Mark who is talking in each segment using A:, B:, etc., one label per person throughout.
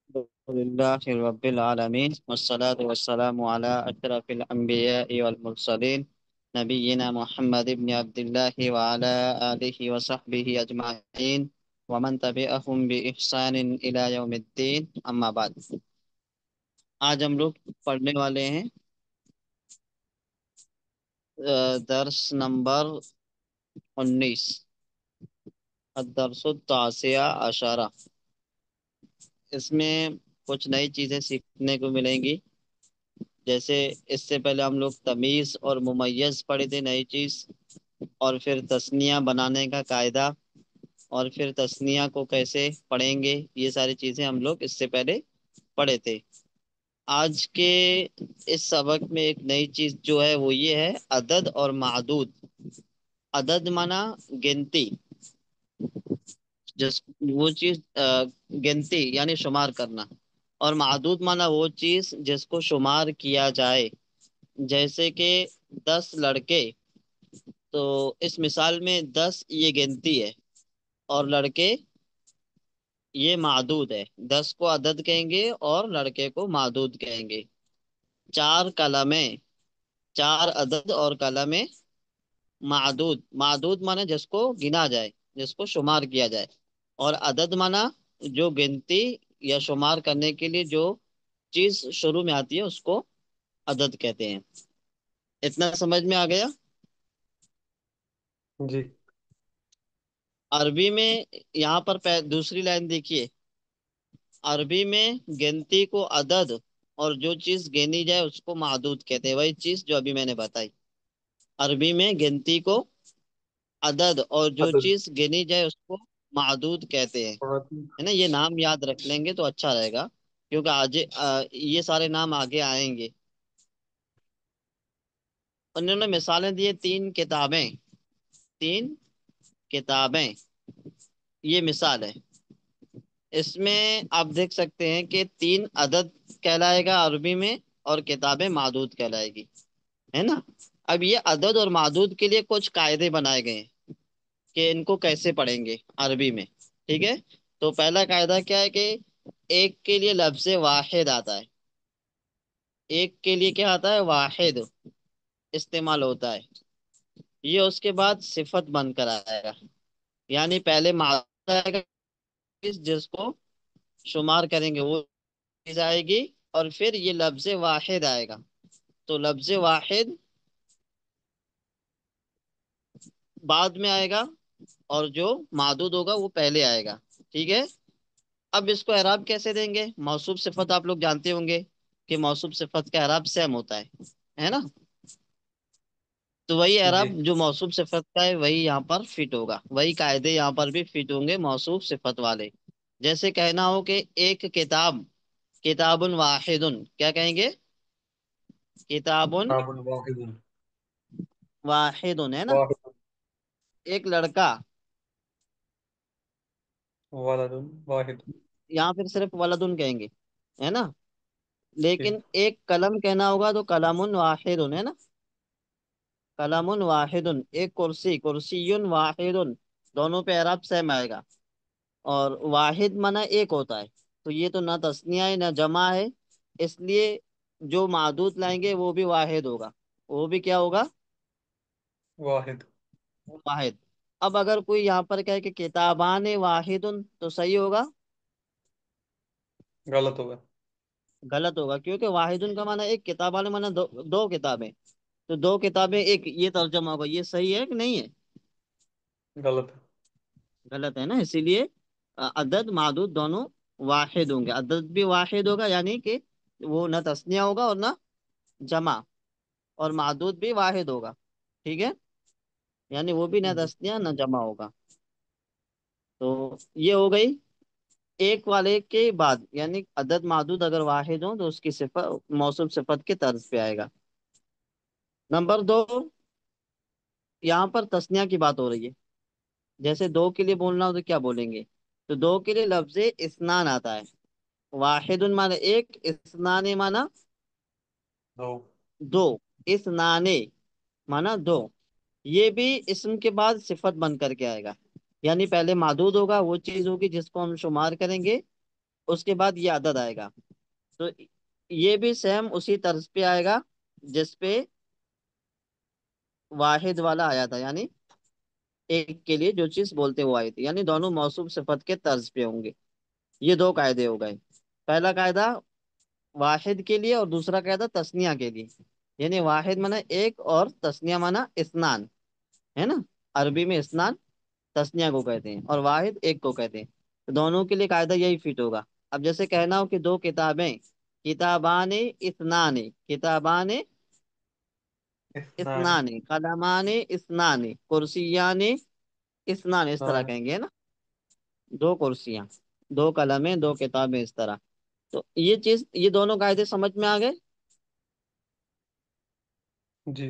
A: الحمد لله رب العالمين والصلاة والسلام على أشرف الأنبياء والمرسلين نبينا محمد بن عبد الله وعلى آله وصحبه أجمعين ومن تبعهم بإحسان إلى يوم الدين أما بعد. آج ہم لوگ پڑھنے والے ہیں درس نمبر 19، الدرس التاسع عشرہ. اس میں کچھ نئی چیزیں سیکھنے کو ملیں گی. جیسے اس سے پہلے ہم لوگ تمیز اور ممیز پڑھے تھے، نئی چیز، اور پھر تثنیہ بنانے کا قاعدہ، اور پھر تثنیہ کو کیسے پڑھیں گے، یہ ساری چیزیں ہم لوگ اس سے پہلے پڑھے تھے. آج کے اس سبق میں ایک نئی چیز جو ہے وہ یہ ہے عدد اور معدود. عدد مانا گنتی، جس وہ چیز گنتی یعنی شمار کرنا، اور معدود مانا وہ چیز جس کو شمار کیا جائے. جیسے کہ 10 لڑکے، تو اس مثال میں 10 یہ گنتی ہے اور لڑکے یہ معدود ہے. 10 کو عدد کہیں گے اور لڑکے کو معدود کہیں گے. 4 قلمیں، 4 عدد اور قلمیں معدود. معدود مانا جس کو گنا جائے، جس کو شمار کیا جائے، اور عدد مانا جو گنتی یا شمار کرنے کے لیے جو چیز شروع میں آتی ہے اس کو عدد کہتے ہیں. اتنا سمجھ میں آ گیا؟
B: جی
A: عربی میں یہاں پر دوسری لائن دیکھیے. عربی میں گنتی کو عدد اور جو چیز گنی جائے اس کو معدود کہتے ہیں، وہی چیز جو ابھی میں نے بتائی. عربی میں گنتی کو عدد اور جو
B: عدد
A: چیز گنی جائے اس کو معدود کہتے ہیں.
B: معدود
A: ہے نا؟ یہ نام یاد رکھ لیں گے تو اچھا رہے گا، کیونکہ آج یہ سارے نام آگے آئیں گے. انہوں نے مثالیں دی 3 کتابیں. 3 کتابیں یہ مثال ہے. اس میں آپ دیکھ سکتے ہیں کہ 3 عدد کہلائے گا عربی میں، اور کتابیں معدود کہلائے گی. ہے نا؟ اب یہ عدد اور معدود کے لیے کچھ قاعدے بنائے گئے ہیں کہ ان کو کیسے پڑھیں گے عربی میں. ٹھیک ہے؟ تو پہلا قاعدہ کیا ہے کہ ایک کے لیے لفظ واحد آتا ہے. ایک کے لیے کیا آتا ہے؟ واحد استعمال ہوتا ہے. یہ اس کے بعد صفت بن کر آئے گا. یعنی پہلے معدود آئے گا، جس کو شمار کریں گے وہ چیز آئے گی، اور پھر یہ لفظ واحد آئے گا. تو لفظ واحد بعد میں آئے گا، اور جو معدود ہوگا وہ پہلے آئے گا. ٹھیک ہے؟ اب اس کو اعراب کیسے دیں گے؟ موصوف صفت آپ لوگ جانتے ہوں گے کہ موصوف صفت کا اعراب سیم ہوتا ہے نا؟ تو وہی
B: جی
A: اعراب جو موصوف صفت کا ہے وہی یہاں پر فٹ ہوگا، وہی قاعدے یہاں پر بھی فٹ ہوں گے موصوف صفت والے. جیسے کہنا ہو کہ ایک کتاب، کتاب واحد، کیا کہیں گے؟ کتاب
B: کتاب واحد
A: واحد، ہے نا؟
B: واحد
A: ایک لڑکا،
B: ولد واحد.
A: یہاں پھر صرف ولدن کہیں گے، ہے نا؟ لیکن
B: ٹھیک
A: ایک قلم کہنا ہوگا تو قلم واحد، ہے نا؟ قلم واحد. ایک کرسی، کرسی واحد، دونوں پہ اعراب سیم آئے گا. اور واحد مانا ایک ہوتا ہے، تو یہ تو نہ تثنیہ ہے نہ جمع ہے، اس لیے جو معدود لائیں گے وہ بھی واحد ہوگا. وہ بھی کیا ہوگا؟
B: واحد.
A: واحد. اب اگر کوئی یہاں پر کہے کہ کتابان واحد تو صحیح ہوگا؟
B: غلط ہوگا.
A: غلط ہوگا، کیونکہ واحد کا معنی ایک، کتابان معنی دو کتابیں. تو 2 کتابیں ایک، یہ ترجمہ ہوگا. یہ صحیح ہے کہ نہیں ہے؟
B: غلط ہے.
A: غلط ہے نا. اسی لیے عدد معدود دونوں واحد ہوں گے. عدد بھی واحد ہوگا یعنی کہ وہ نہ تثنیہ ہوگا اور نہ جمع، اور معدود بھی واحد ہوگا. ٹھیک ہے؟ یعنی وہ بھی نہ
B: جی
A: تثنیہ نہ جمع ہوگا. تو یہ ہو گئی ایک والے کے بعد، یعنی عدد معدود اگر واحد ہوں تو اس کی صفت موصوف صفت کے طرز پہ آئے گا. نمبر 2، یہاں پر تثنیہ کی بات ہو رہی ہے. جیسے 2 کے لیے بولنا ہو تو کیا بولیں گے؟ تو 2 کے لیے لفظ اسنان آتا ہے. واحد مانا ایک، اسنان مانا
B: دو.
A: دو. اسنان مانا دو. یہ بھی اسم کے بعد صفت بن کر کے آئے گا. یعنی پہلے معدود ہوگا، وہ چیز ہوگی جس کو ہم شمار کریں گے، اس کے بعد یہ عدد آئے گا. تو یہ بھی سیم اسی طرز پہ آئے گا جس پہ واحد والا آیا تھا، یعنی ایک کے لیے جو چیز بولتے وہ آئی تھی، یعنی دونوں موصوف صفت کے طرز پہ ہوں گے. یہ دو قاعدے ہو گئے. پہلا قاعدہ واحد کے لیے، اور دوسرا قاعدہ تثنیہ کے لیے. یعنی واحد مانا ایک اور تثنیہ مانا اثنان، ہے نا. عربی میں اثنان تثنیہ کو کہتے ہیں اور واحد ایک کو کہتے ہیں. تو دونوں کے لیے قاعدہ یہی فٹ ہوگا. اب جیسے کہنا ہو کہ دو کتابیں، کتابان اثنان، کتابان
B: اثنان.
A: اثنان، قلمان اثنان، کرسیان اثنان، اس طرح
B: اثنان.
A: کہیں گے نا. دو کرسیاں، دو قلمیں، دو کتابیں، اس طرح. تو یہ چیز، یہ دونوں قاعدے سمجھ میں آ گئے.
B: جی.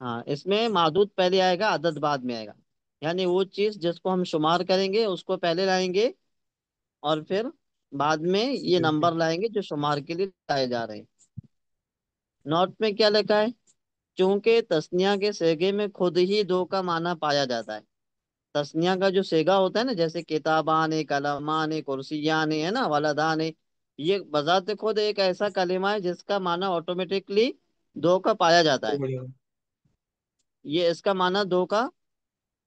A: ہاں، اس میں معدود پہلے آئے گا، عدد بعد میں آئے گا. یعنی وہ چیز جس کو ہم شمار کریں گے اس کو پہلے لائیں گے، اور پھر بعد میں یہ
B: جی.
A: نمبر
B: جی.
A: لائیں گے جو شمار کے لیے لائے جا رہے ہیں. نوٹ میں کیا لکھا ہے؟ چونکہ تسنیہ کے صیغے میں خود ہی دو کا معنی پایا جاتا ہے. تسنیہ کا جو صیغہ ہوتا ہے نا، جیسے کتابان، قلمان، کرسیان، ہے نا، ولدان، یہ بذات خود ایک ایسا کلمہ ہے جس کا معنی آٹومیٹکلی دو کا پایا جاتا ہے.
B: دو بجے
A: یہ اس کا معنی دو کا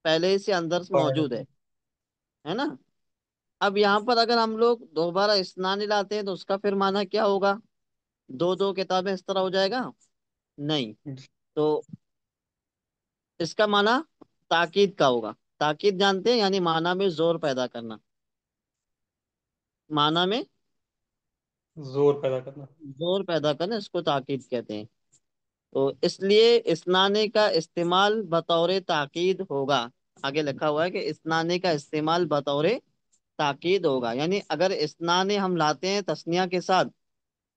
A: پہلے ہی سے اندر سے
B: پایا
A: موجود
B: جاتا
A: ہے نا. اب یہاں پر اگر ہم لوگ دوبارہ اسنان لاتے ہیں تو اس کا پھر معنی کیا ہوگا؟ دو دو کتابیں اس طرح ہو جائے گا؟ نہیں.
B: ہے. جی.
A: تو اس کا معنی تاکید کا ہوگا. تاکید جانتے ہیں، یعنی معنی میں زور پیدا کرنا. معنی میں
B: زور پیدا کرنا.
A: زور پیدا کرنا، اس کو تاکید کہتے ہیں. تو اس لیے اسنانے کا استعمال بطور تاکید ہوگا. آگے لکھا ہوا ہے کہ اسنانے کا استعمال بطور تاکید ہوگا. یعنی اگر اسنانے ہم لاتے ہیں تسنیہ کے ساتھ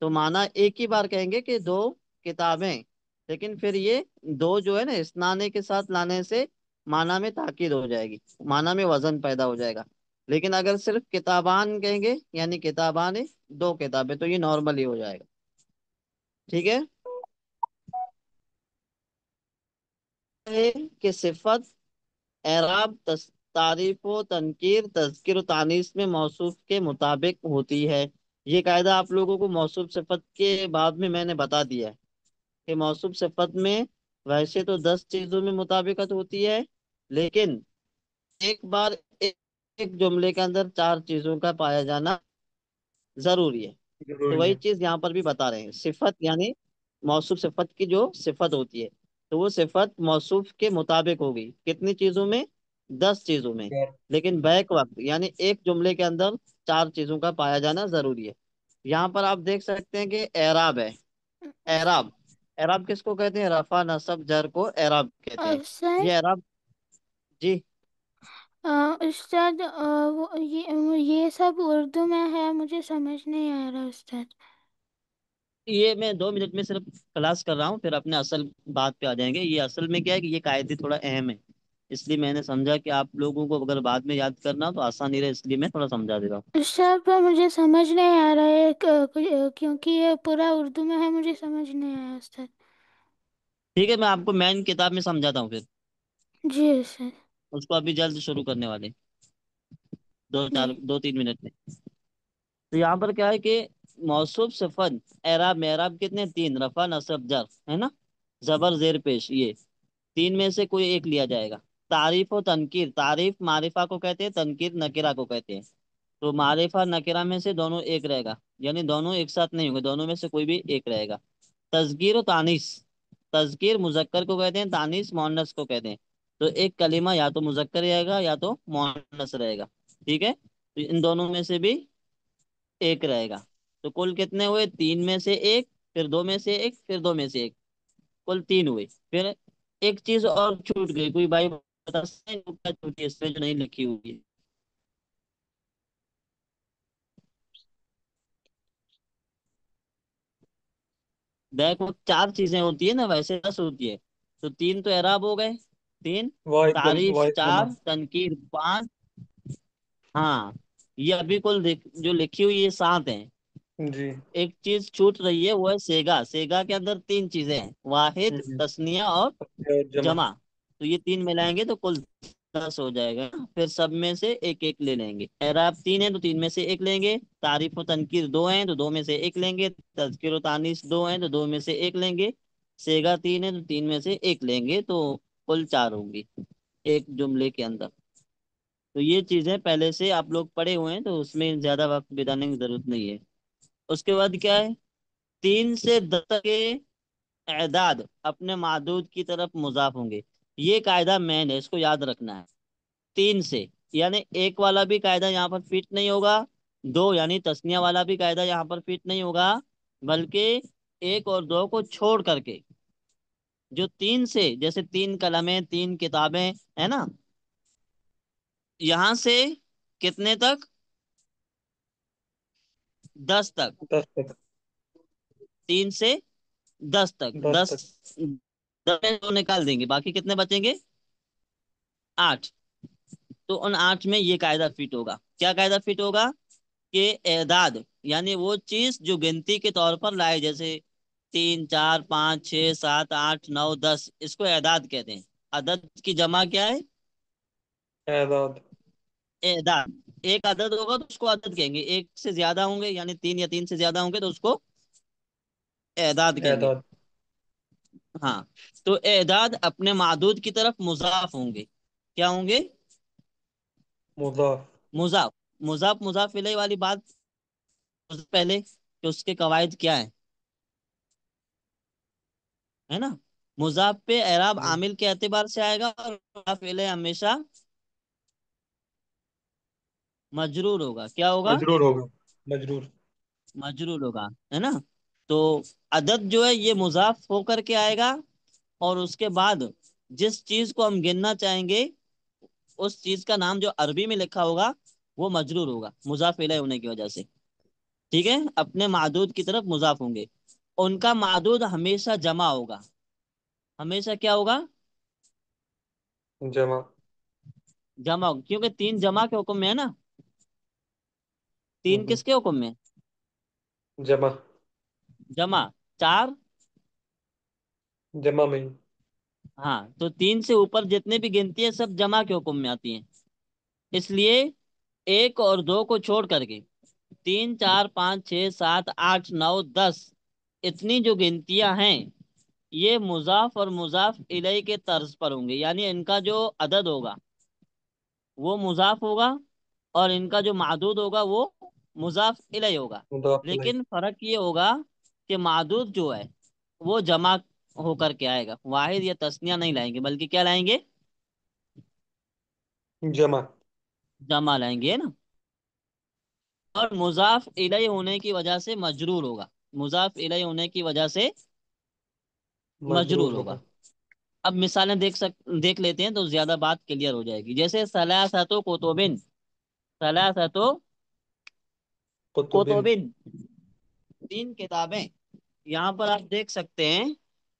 A: تو معنی ایک ہی بار کہیں گے کہ دو کتابیں. لیکن پھر یہ دو جو ہے نا اسنانے کے ساتھ لانے سے معنی میں تاکید ہو جائے گی، معنی میں وزن پیدا ہو جائے گا. لیکن اگر صرف کتابان کہیں گے، یعنی کتابان دو کتابیں، تو یہ نارمل ہی ہو جائے گا. ٹھیک ہے. ہے کہ صفت اعراب تعریف و تنکیر تذکر و تانیث میں موصوف کے مطابق ہوتی ہے. یہ قاعدہ آپ لوگوں کو موصوف صفت کے باب میں نے بتا دیا ہے کہ موصوف صفت میں ویسے تو 10 چیزوں میں مطابقت ہوتی ہے، لیکن ایک بار ایک جملے کے اندر 4 چیزوں کا پایا جانا ضروری ہے. تو
B: ضروری
A: وہی
B: ہے.
A: چیز یہاں پر بھی بتا رہے ہیں. صفت یعنی موصوف صفت کی جو صفت ہوتی ہے، تو وہ صفت موصوف کے مطابق ہوگی کتنی چیزوں میں؟ 10 چیزوں میں.
B: اور
A: لیکن بیک وقت یعنی ایک جملے کے اندر 4 چیزوں کا پایا جانا ضروری ہے. یہاں پر آپ دیکھ سکتے ہیں کہ اعراب ہے. اعراب، اعراب کس کو کہتے ہیں؟ رفع نصب جر کو اعراب کہتے ہیں.
C: استاد
A: یہ اعراب. جی.
C: استاد یہ سب اردو میں ہے، مجھے سمجھ نہیں آ رہا استاد.
A: یہ میں 2 منٹ میں صرف کلاس کر رہا ہوں، پھر اپنے اصل بات پہ آ جائیں گے. یہ اصل میں کیا ہے کہ یہ قاعدے تھوڑا اہم ہے، اس لیے میں نے سمجھا کہ آپ لوگوں کو اگر بعد میں یاد کرنا ہو تو آسانی رہے، اس لیے میں تھوڑا سمجھا دے رہا ہوں.
C: استاد پر مجھے سمجھ نہیں آ رہا ہے کیونکہ یہ پورا اردو میں ہے، مجھے سمجھ نہیں آیا استاد.
A: ٹھیک ہے، میں آپ کو مین کتاب میں سمجھاتا ہوں پھر.
C: جی استاد.
A: اس کو ابھی جلد شروع کرنے والے،
C: جی.
A: 2-3 منٹ میں. تو یہاں پر کیا ہے کہ موصوف صفت اعراب میں، اعراب کتنے؟ 3: رفع نصب جر، ہے نا، زبر زیر پیش. یہ 3 میں سے کوئی ایک لیا جائے گا. تعریف و تنکیر، تعریف معرفہ کو کہتے ہیں، تنکیر نکرہ کو کہتے ہیں. تو معرفہ نکرہ میں سے دونوں ایک رہے گا، یعنی دونوں ایک ساتھ نہیں ہوں گے، دونوں میں سے کوئی بھی ایک رہے گا. تذکیر و تانیث، تذکیر مذکر کو کہتے ہیں، تانیث مؤنث کو کہتے ہیں. تو ایک کلمہ یا تو مذکر رہے گا یا تو مؤنث رہے گا. ٹھیک ہے. تو ان دونوں میں سے بھی ایک رہے گا. تو کل کتنے ہوئے؟ 3 میں سے ایک، پھر 2 میں سے ایک، پھر 2 میں سے ایک، کل 3 ہوئے. پھر ایک چیز اور چھوٹ گئی، کوئی بھائی بتا سکتے ہیں کیا چھوٹی ہے اس میں جو نہیں لکھی ہوئی ہے؟ دیکھو 4 چیزیں ہوتی ہے نا، ویسے 10 ہوتی ہے. تو 3 تو اعراب ہو گئے، 3 تعریف،
B: واحد
A: 4
B: کلمہ.
A: تنکیر، 5. ہاں، یہ ابھی کل جو لکھی ہوئی یہ 7 ہیں.
B: جی.
A: ایک چیز چھوٹ رہی ہے، وہ ہے سیگا. سیگا کے اندر 3 چیزیں ہیں: واحد،
B: ہوں.
A: تثنیہ اور
B: اور جمع.
A: جمع. تو یہ 3 ملائیں گے تو کل 10 हो जाएगा। फिर सब में से एक एक ले लेंगे। एराब 3 है तो 3 में से एक लेंगे। तारीफ और तनकीर 2 हैं तो 2 में से एक लेंगे। तज़किर और तानीस 2 हैं तो 2 में से एक लेंगे। सेगा 3 है तो 3 में से एक लेंगे, तो कुल 4 होंगी एक जुमले के अंदर। तो ये चीजें पहले से आप लोग पढ़े हुए हैं, तो उसमें ज्यादा वक्त बिताने की जरूरत नहीं है। उसके बाद क्या है, 3 से 10 तक के एदाद अपने मादूद की तरफ मुजाफ होंगे। ये कायदा मेन है, इसको याद रखना है। 3 से, यानी एक वाला भी कायदा यहाँ पर फिट नहीं होगा। दो यानी तस्निया वाला भी कायदा यहाँ पर फिट नहीं होगा। बल्कि एक और दो को छोड़ करके, जो 3 से, जैसे 3 कलमें 3 किताबें, है ना, यहां से कितने तक, 10 तक।
B: 10 तक।
A: 3 से 10 तक,
B: 10
A: 10,
B: तक।
A: 10 में तो निकाल देंगे, बाकी कितने बचेंगे, 8। तो उन 8 में ये कायदा फिट होगा। क्या कायदा फिट होगा, कि एदाद यानी वो चीज जो गिनती के तौर पर लाए, जैसे 3 4 5 6 7 8 9 10, इसको एदाद कहते हैं। अदद की जमा क्या है,
B: एदाद।
A: एदाद। एक अदद होगा तो उसको अदद कहेंगे, एक से ज्यादा होंगे यानी 3 या 3 से ज्यादा होंगे तो उसको एदाद कहेंगे।
B: एदाद।
A: हाँ, तो एदाद अपने मादूद की तरफ मुजाफ होंगे। क्या होंगे,
B: मुजाफ।
A: मुजाफ। मुजाफ मुजाफ इलैहि वाली बात पहले, कि उसके कवायद क्या है है ना। मुजाफ पे एराब
B: जी।
A: आमिल के एतबार से आएगा, और मुजाफ इलैहि हमेशा मजरूर होगा। क्या होगा,
B: मजरूर होगा। मजरूर।
A: मजरूर होगा, है ना। तो अदद जो है ये मुजाफ होकर के आएगा, और उसके बाद जिस चीज को हम गिनना चाहेंगे उस चीज का नाम जो अरबी में लिखा होगा वो मजरूर होगा, मुजाफ इलैहि होने की वजह से। ठीक है, अपने मादूद की तरफ मुजाफ होंगे। उनका मादूद हमेशा जमा होगा। हमेशा क्या होगा,
B: जमा।
A: जमा होगा, क्योंकि 3 जमा के हुक्म में है ना। 3
B: हम्म,
A: किसके हुक्म में,
B: जमा।
A: जमा। 4,
B: जमा में ही।
A: हाँ, तो 3 से ऊपर जितने भी गिनती है सब जमा के हुक्म में आती हैं। इसलिए एक और दो को छोड़ करके 3 4 5 6 7 8 9 10, इतनी जो गिनतियां हैं ये मुजाफ और मुजाफ इलैहि के तर्ज पर होंगे, यानी इनका जो अदद होगा वो मुजाफ होगा, और इनका जो मादूद होगा वो मुजाफ इलैहि होगा।
B: मुदाफ इलैह।
A: लेकिन फर्क ये होगा कि मादूद जो है वो जमा होकर के आएगा, वाहिद या तस्निया नहीं लाएंगे, बल्कि क्या लाएंगे,
B: जमा।
A: जमा लाएंगे, है ना। और मुजाफ इलैहि होने की वजह से मजरूर होगा। मुजाफ इलैहि होने की वजह से मजरूर
B: मजरूर
A: होगा।
B: होगा।
A: अब मिसालें देख लेते हैं तो ज्यादा बात क्लियर हो जाएगी। जैसे सलासतो कुतुबिन, सलासतो
B: कुतुबिन।
A: कुतुबिन, 3 किताबें। यहाँ पर आप देख सकते हैं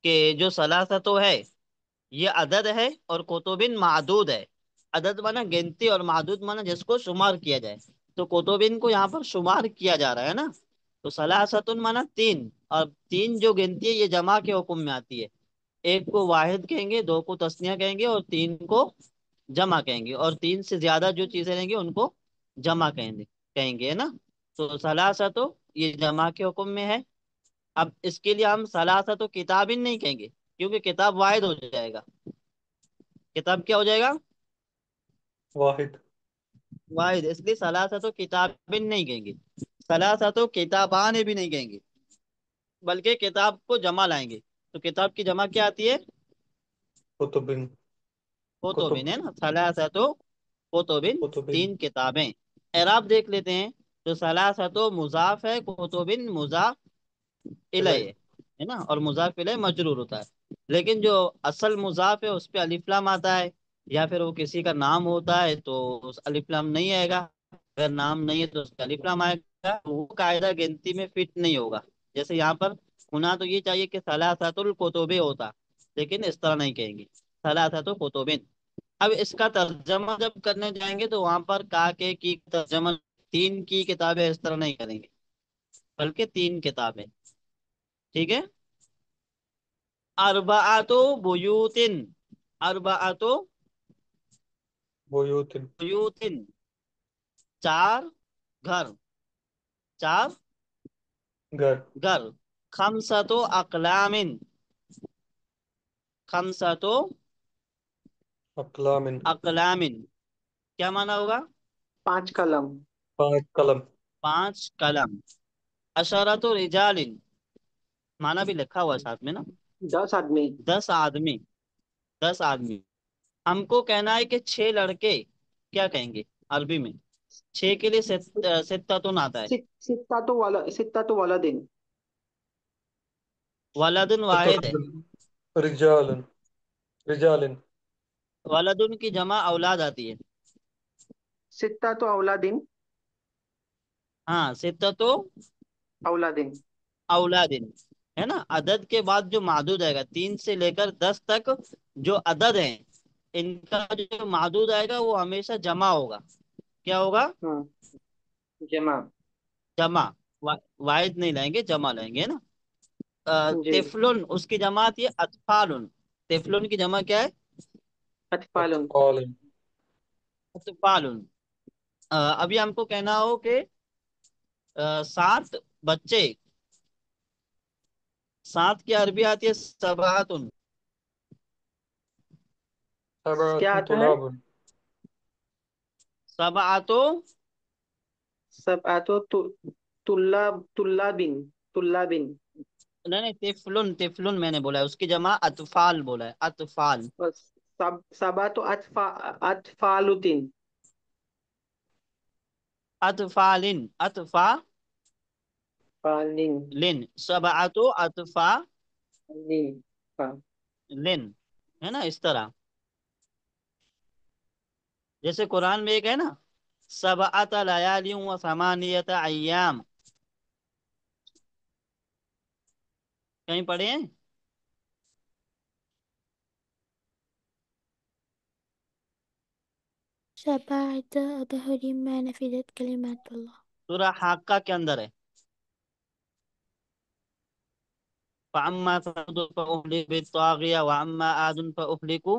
A: कि जो सलासतो है ये अदद है, और कुतुबिन मादूद है। अदद माना गिनती, और मादूद माना जिसको शुमार किया जाए। तो कुतुबिन को यहाँ पर शुमार किया जा रहा है ना। तो सलासतुन माना 3, और 3 जो गिनती है ये जमा के हुक्म में आती है। एक को वाहिद कहेंगे, दो को तस्निया कहेंगे, और 3 को जमा कहेंगे, और 3 से ज्यादा जो चीजें रहेंगी उनको जमा कहेंगे, कहेंगे, है ना। तो सलासतो ये जमा के हुक्म में है। अब इसके लिए हम सलासतो किताबिन नहीं कहेंगे, क्योंकि किताब वाहिद हो जाएगा। किताब क्या हो जाएगा,
B: वाहिद।
A: वाहिद, इसलिए सलासतो किताबिन नहीं कहेंगे। सलासतो किताबान भी नहीं कहेंगे, बल्कि किताब को जमा लाएंगे। तो किताब की जमा क्या आती है,
B: कुतुबिन।
A: कुतुबिन,
B: कुतुब।
A: है ना। सलासतो कुतुबिन,
B: कुतुबिन।
A: 3 किताबें। एराब देख लेते हैं। तो सलासतो मुजाफ है, कुतुबिन मुजाफ इलैहि
B: इलैह।
A: है ना, और मुजाफ इलैहि मजरूर होता है। लेकिन जो असल मुजाफ है उस पे अलिफ लाम आता है, या फिर वो किसी का नाम होता है तो उस अलिफ लाम नहीं आएगा। अगर नाम नहीं है तो उस पे अलिफ लाम आएगा, तो वो कायदा गिनती में फिट नहीं होगा। जैसे यहाँ पर होना तो ये चाहिए कि सलासतुल कुतुबे होता, लेकिन इस तरह नहीं कहेंगे, सलासतुल कुतुबिन। अब इसका तर्जमा जब करने जाएंगे तो वहां पर का के की तर्जमा 3 की किताबें इस तरह नहीं करेंगे, बल्कि 3 किताबें। ठीक है। अरबाअतो बुयूतिन, अरबाअतो
B: बुयूतिन।
A: बुयूतिन, चार घर, चार
B: घर।
A: घर। खमसतो अकलामिन, खमसतो
B: अकलामिन।
A: अकलामिन, क्या माना होगा?
D: 5 कलम।
B: 5 कलम।
A: पांच कलम। अशरतो रिजालिन, माना भी लिखा हुआ है साथ में ना।
D: 10 आदमी।
A: 10 आदमी, 10 आदमी। हमको कहना है कि 6 लड़के, क्या कहेंगे अरबी में? 6 के लिए सित्तातुन आता है।
D: सित्ता तो वाला दिन।
A: वलदुन
B: ये तो
A: वाहिद है।
B: रिजालन। रिजालिन।
A: वलदुन की जमा औलाद आती है।
D: सित्ता तो अवला दिन।
A: हाँ, सित्ततो
D: अवला दिन।
A: औलादिन, है ना। अदद के बाद जो मादूद आएगा 3 से लेकर 10 तक, जो अदद है इनका जो मादूद आएगा वो हमेशा जमा होगा। क्या होगा?
D: हाँ, जमा।
A: जमा। वाहिद नहीं लाएंगे, जमा लाएंगे, है ना।
D: जी।
A: तिफलुन, उसकी जमा आती है अतफालुन। तिफलुन की जमा क्या है?
D: अतफालुन।
B: अतकालिन।
A: अतफालुन। अभी हमको कहना हो कि 7 बच्चे, 7 की अरबी आती है सबातुन।
D: क्या
B: सबअतुन
D: आता है?
B: तुलाबुन।
A: सबातो,
D: सब आतो तुल्लाबिन।
A: नहीं नहीं, तिफलुन, तिफलुन मैंने बोला है, उसकी जमा अतफाल बोला है, अतफाल।
D: और सबा तो अतफालुद्दीन।
A: अतफालिन, अतफालिन,
D: फालिन।
A: सबातो अतफालिन,
D: नीन। हाँ।
A: है ना, इस तरह। जैसे कुरान में एक है ना, सबअत लयालिन व समानियत अय्याम, कहीं पढ़े हैं?
C: سبعة أبحر ما نفدت كلمات الله.
A: सूरह हाक्का के अंदर है। फअम्मा समुद फअहलिकू बित्तागिया व अम्मा आदुन फअहलिकू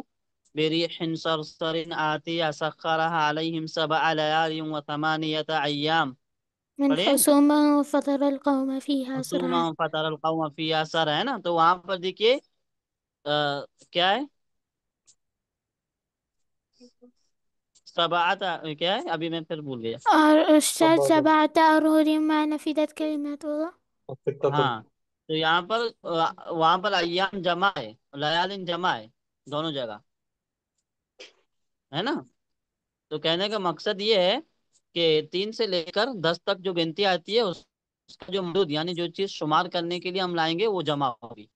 A: बिरिहिन सरसरिन आतिया सख्खरहा अलैहिम सबअ लयालिन व थमानियत अय्याम।
C: من
A: पढ़े हैं?
C: خصومة وفترى القوم فيها
A: हुसूमा
C: صرعا.
A: फतरल कौम फी असर, है ना। तो वहां पर देखिए क्या है, सबअत, क्या है, अभी मैं फिर भूल गया।
C: और أستاذ
B: सबअतुन।
C: 7 أبحر ما نفدت كلمات الله.
B: सित्ततुन।
A: हाँ, तो यहाँ पर वहां पर अय्याम जमा है, लयालिन जमा है, दोनों जगह, है ना। तो कहने का मकसद ये है कि 3 से लेकर 10 तक जो गिनती आती है उसका जो मदूद, यानी जो चीज शुमार करने के लिए हम लाएंगे वो जमा होगी।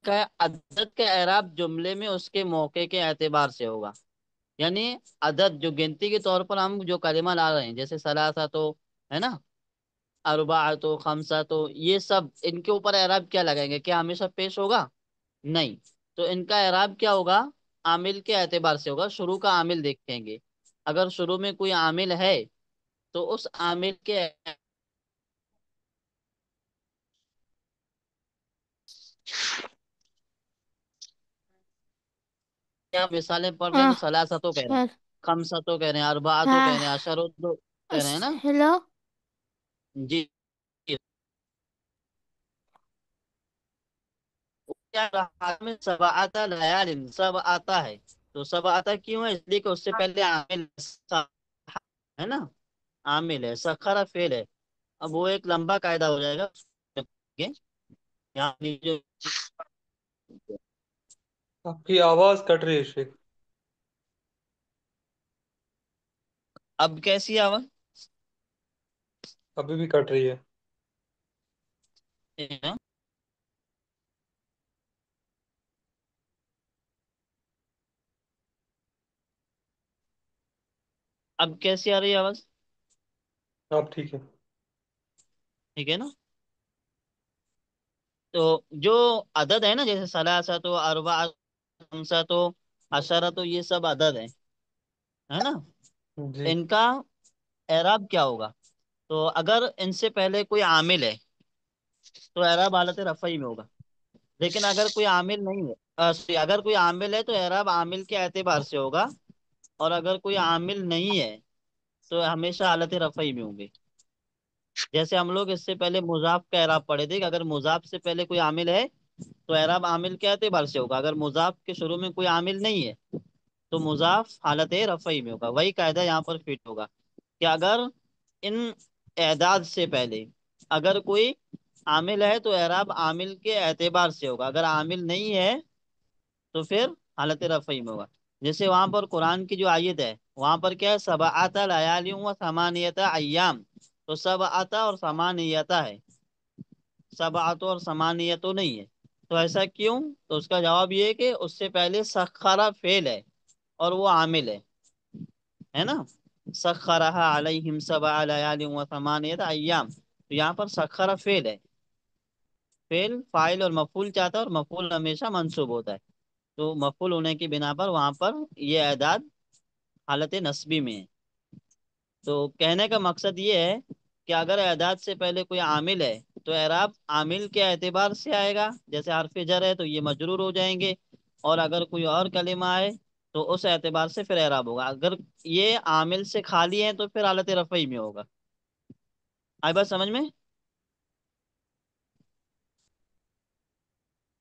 A: का अदद का एराब जुमले में उसके मौके के एतबार से होगा। यानी अदद जो गिनती के तौर पर हम जो कलिमा ला रहे हैं, जैसे सलासा तो, है ना, अरबा तो, खमसा तो, ये सब इनके ऊपर एराब क्या लगाएंगे? क्या हमेशा पेश होगा? नहीं। तो इनका एराब क्या होगा? आमिल के एतबार से होगा, शुरू का आमिल देखेंगे। अगर शुरू में कोई आमिल है तो उस आमिल के, यहाँ मिसालें पढ़ रहे हैं
C: آه
A: तो सलासा तो कह रहे हैं,
C: أستاذ.
A: खमसा तो कह रहे हैं, अरबा तो कह
C: آه
A: रहे हैं, अशर तो कह रहे हैं ना।
C: هلو.
A: जी। क्या रहा में सब आता लयालिन, सब आता है। तो सब आता क्यों है? इसलिए कि उससे पहले आमिल है ना, आमिल है, सखरा फेल है। अब वो एक लंबा कायदा हो जाएगा, यहाँ जो,
B: आपकी आवाज कट रही है शेख।
A: अब कैसी आवाज
B: अभी भी कट रही है।
A: है? अब कैसी आ रही है आवाज?
B: आप ठीक है।
A: ठीक है ना। तो जो अदद है ना, जैसे सलासा तो, अरबा, खमसा तो, अशरा तो, ये सब अदद है ना।
B: जी।
A: इनका एराब क्या होगा? तो अगर इनसे पहले कोई आमिल है तो एराब हालत रफ़ई में होगा। लेकिन अगर कोई आमिल नहीं है اگر کوئی عامل ہے تو اعراب عامل کے اعتبار سے ہوگا، اور اگر کوئی عامل نہیں ہے تو ہمیشہ حالت رفعی میں ہوں گے. جیسے ہم لوگ اس سے پہلے مضاف کا اعراب پڑھے تھے کہ اگر مضاف سے پہلے کوئی عامل ہے تو اعراب عامل کے اعتبار سے ہوگا، اگر مضاف کے شروع میں کوئی عامل نہیں ہے تو مضاف حالت رفعی میں ہوگا. وہی قاعدہ یہاں پر فٹ ہوگا کہ اگر ان اعداد سے پہلے اگر کوئی عامل ہے تو اعراب عامل کے اعتبار سے ہوگا، اگر عامل نہیں ہے تو پھر حالت رفعی میں ہوگا. جیسے وہاں پر قرآن کی جو آیت ہے وہاں پر کیا ہے، سبعۃ لیال و ثمانیۃ ایام، تو سبعۃ اور ثمانیۃ ہے، سبعۃ اور ثمانیۃ نہیں ہے. تو ایسا کیوں؟ تو اس کا جواب یہ ہے کہ اس سے پہلے سخرہ فعل ہے اور وہ عامل ہے نا. سخرها علیہم سبع لیال و ثمانیۃ ایام، تو یہاں پر سخرہ فعل ہے، فعل فاعل اور مفعول چاہتا ہے، اور مفعول ہمیشہ منصوب ہوتا ہے، تو مفعول ہونے کی بنا پر وہاں پر یہ اعداد حالت نصبی میں ہے. تو کہنے کا مقصد یہ ہے کہ اگر اعداد سے پہلے کوئی عامل ہے تو اعراب عامل کے اعتبار سے آئے گا، جیسے حرف جر ہے تو یہ مجرور ہو جائیں گے، اور اگر کوئی اور کلمہ آئے تو اس اعتبار سے پھر اعراب ہوگا. اگر یہ عامل سے خالی ہے تو پھر حالت رفعی میں ہوگا. آئی بات سمجھ میں؟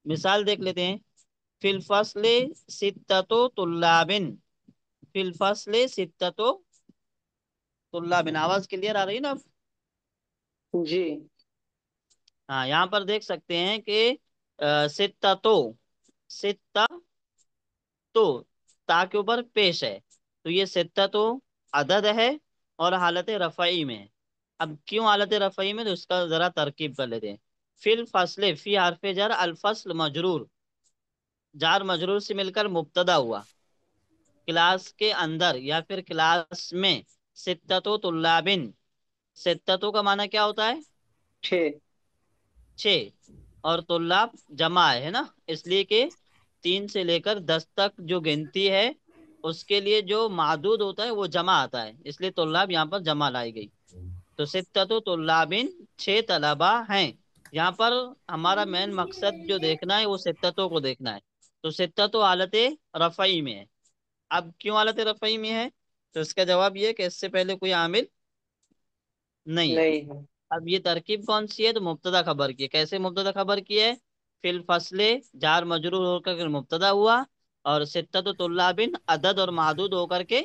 A: مثال دیکھ لیتے ہیں. فی الفصل ستۃ طلاب، فی الفصل ستۃ طلاب. آواز کلیئر آ رہی ہے نا؟
D: جی.
A: ہاں یہاں پر دیکھ سکتے ہیں کہ ستۃ، ستہ تو تا کے اوپر پیش ہے، تو یہ ستۃ عدد ہے اور حالت رفعی میں ہے. اب کیوں حالت رفعی میں، تو اس کا ذرا ترکیب کر لیتے ہیں. فی الفصل، فی حرف جر، الفصل مجرور، جار مجرور سے مل کر مبتدا ہوا. کلاس کے اندر یا پھر کلاس میں ستۃ طلاب، ستتوں کا معنی کیا ہوتا ہے؟
D: 6.
A: 6، اور طلاب جمع ہے نا، اس لیے کہ 3 سے لے کر 10 تک جو گنتی ہے اس کے لیے جو معدود ہوتا ہے وہ جمع آتا ہے، اس لیے طلاب یہاں پر جمع لائی گئی. تو ستۃ طلابن، 6 طلبا ہیں. یہاں پر ہمارا مین مقصد جو دیکھنا ہے وہ ستتوں کو دیکھنا ہے. تو ستۃ حالت رفعی میں ہے. اب کیوں حالت رفعی میں ہے؟ تو اس کا جواب یہ ہے کہ اس سے پہلے کوئی عامل نہیں ہے.
D: نہیں ہے.
A: اب یہ ترکیب کون سی ہے؟ تو مبتدا خبر کی ہے. کیسے مبتدا خبر کی ہے؟ فی الفصل جار مجرور ہو کر کے مبتدا ہوا، اور ستۃ طلاب عدد اور معدود ہو کر کے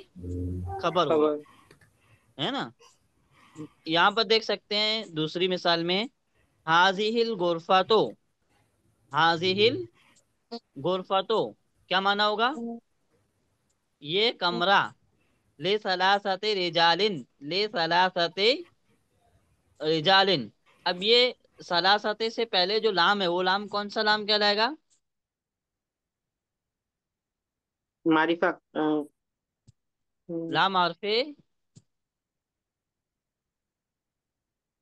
A: خبر ہوئی،
D: خبر.
A: ہے نا. یہاں پر دیکھ سکتے ہیں دوسری مثال میں، حاذہ الغرفۃ، حاذہ الغرفۃ کیا مانا ہوگا؟ یہ کمرہ، لثلاثۃ رجال، لثلاثۃ رجال. اب یہ ثلاثت سے پہلے جو لام ہے وہ لام کون سا لام کہلائے گا؟
D: معرفہ.
A: لام حرف،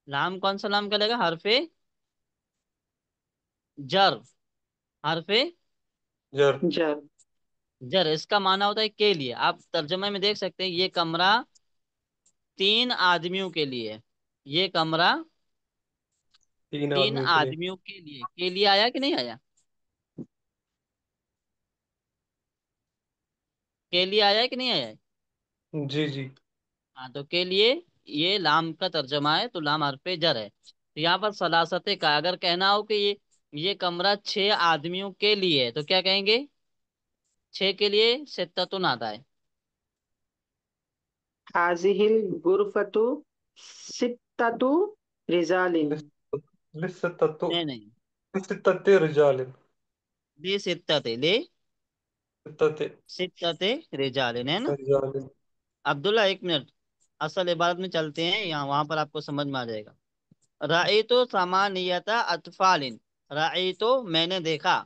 A: لام کون سا لام کہلائے گا؟ حرف جر، حرف
B: جر.
D: جر.
A: جر. اس کا معنی ہوتا ہے کے لیے. آپ ترجمہ میں دیکھ سکتے ہیں، یہ کمرہ 3 آدمیوں کے لیے، یہ کمرہ
B: 3
A: 3
B: آدمیوں کے لیے.
A: آدمیوں کے لیے آیا کہ نہیں آیا؟ کے لیے آیا کہ نہیں آیا؟
B: جی جی.
A: ہاں تو کے لیے یہ لام کا ترجمہ ہے، تو لام حرف جر ہے. تو یہاں پر ثلاثت کا اگر کہنا ہو کہ یہ کمرہ 6 آدمیوں کے لیے ہے تو کیا کہیں گے؟ 6 کے لیے ستتن آتا ہے.
D: هذه الغرفة ستة رجال.
B: لستة،
A: نہیں نہیں،
B: لستة رجال.
A: لے ستت، لے
B: ستة
A: ستت رجال ہے نا.
B: رجال.
A: عبداللہ ایک منٹ، اصل عبارت میں چلتے ہیں، یہاں وہاں پر آپ کو سمجھ میں آ جائے گا. رأیتو ثمانیت اطفال، رأیتو میں نے دیکھا،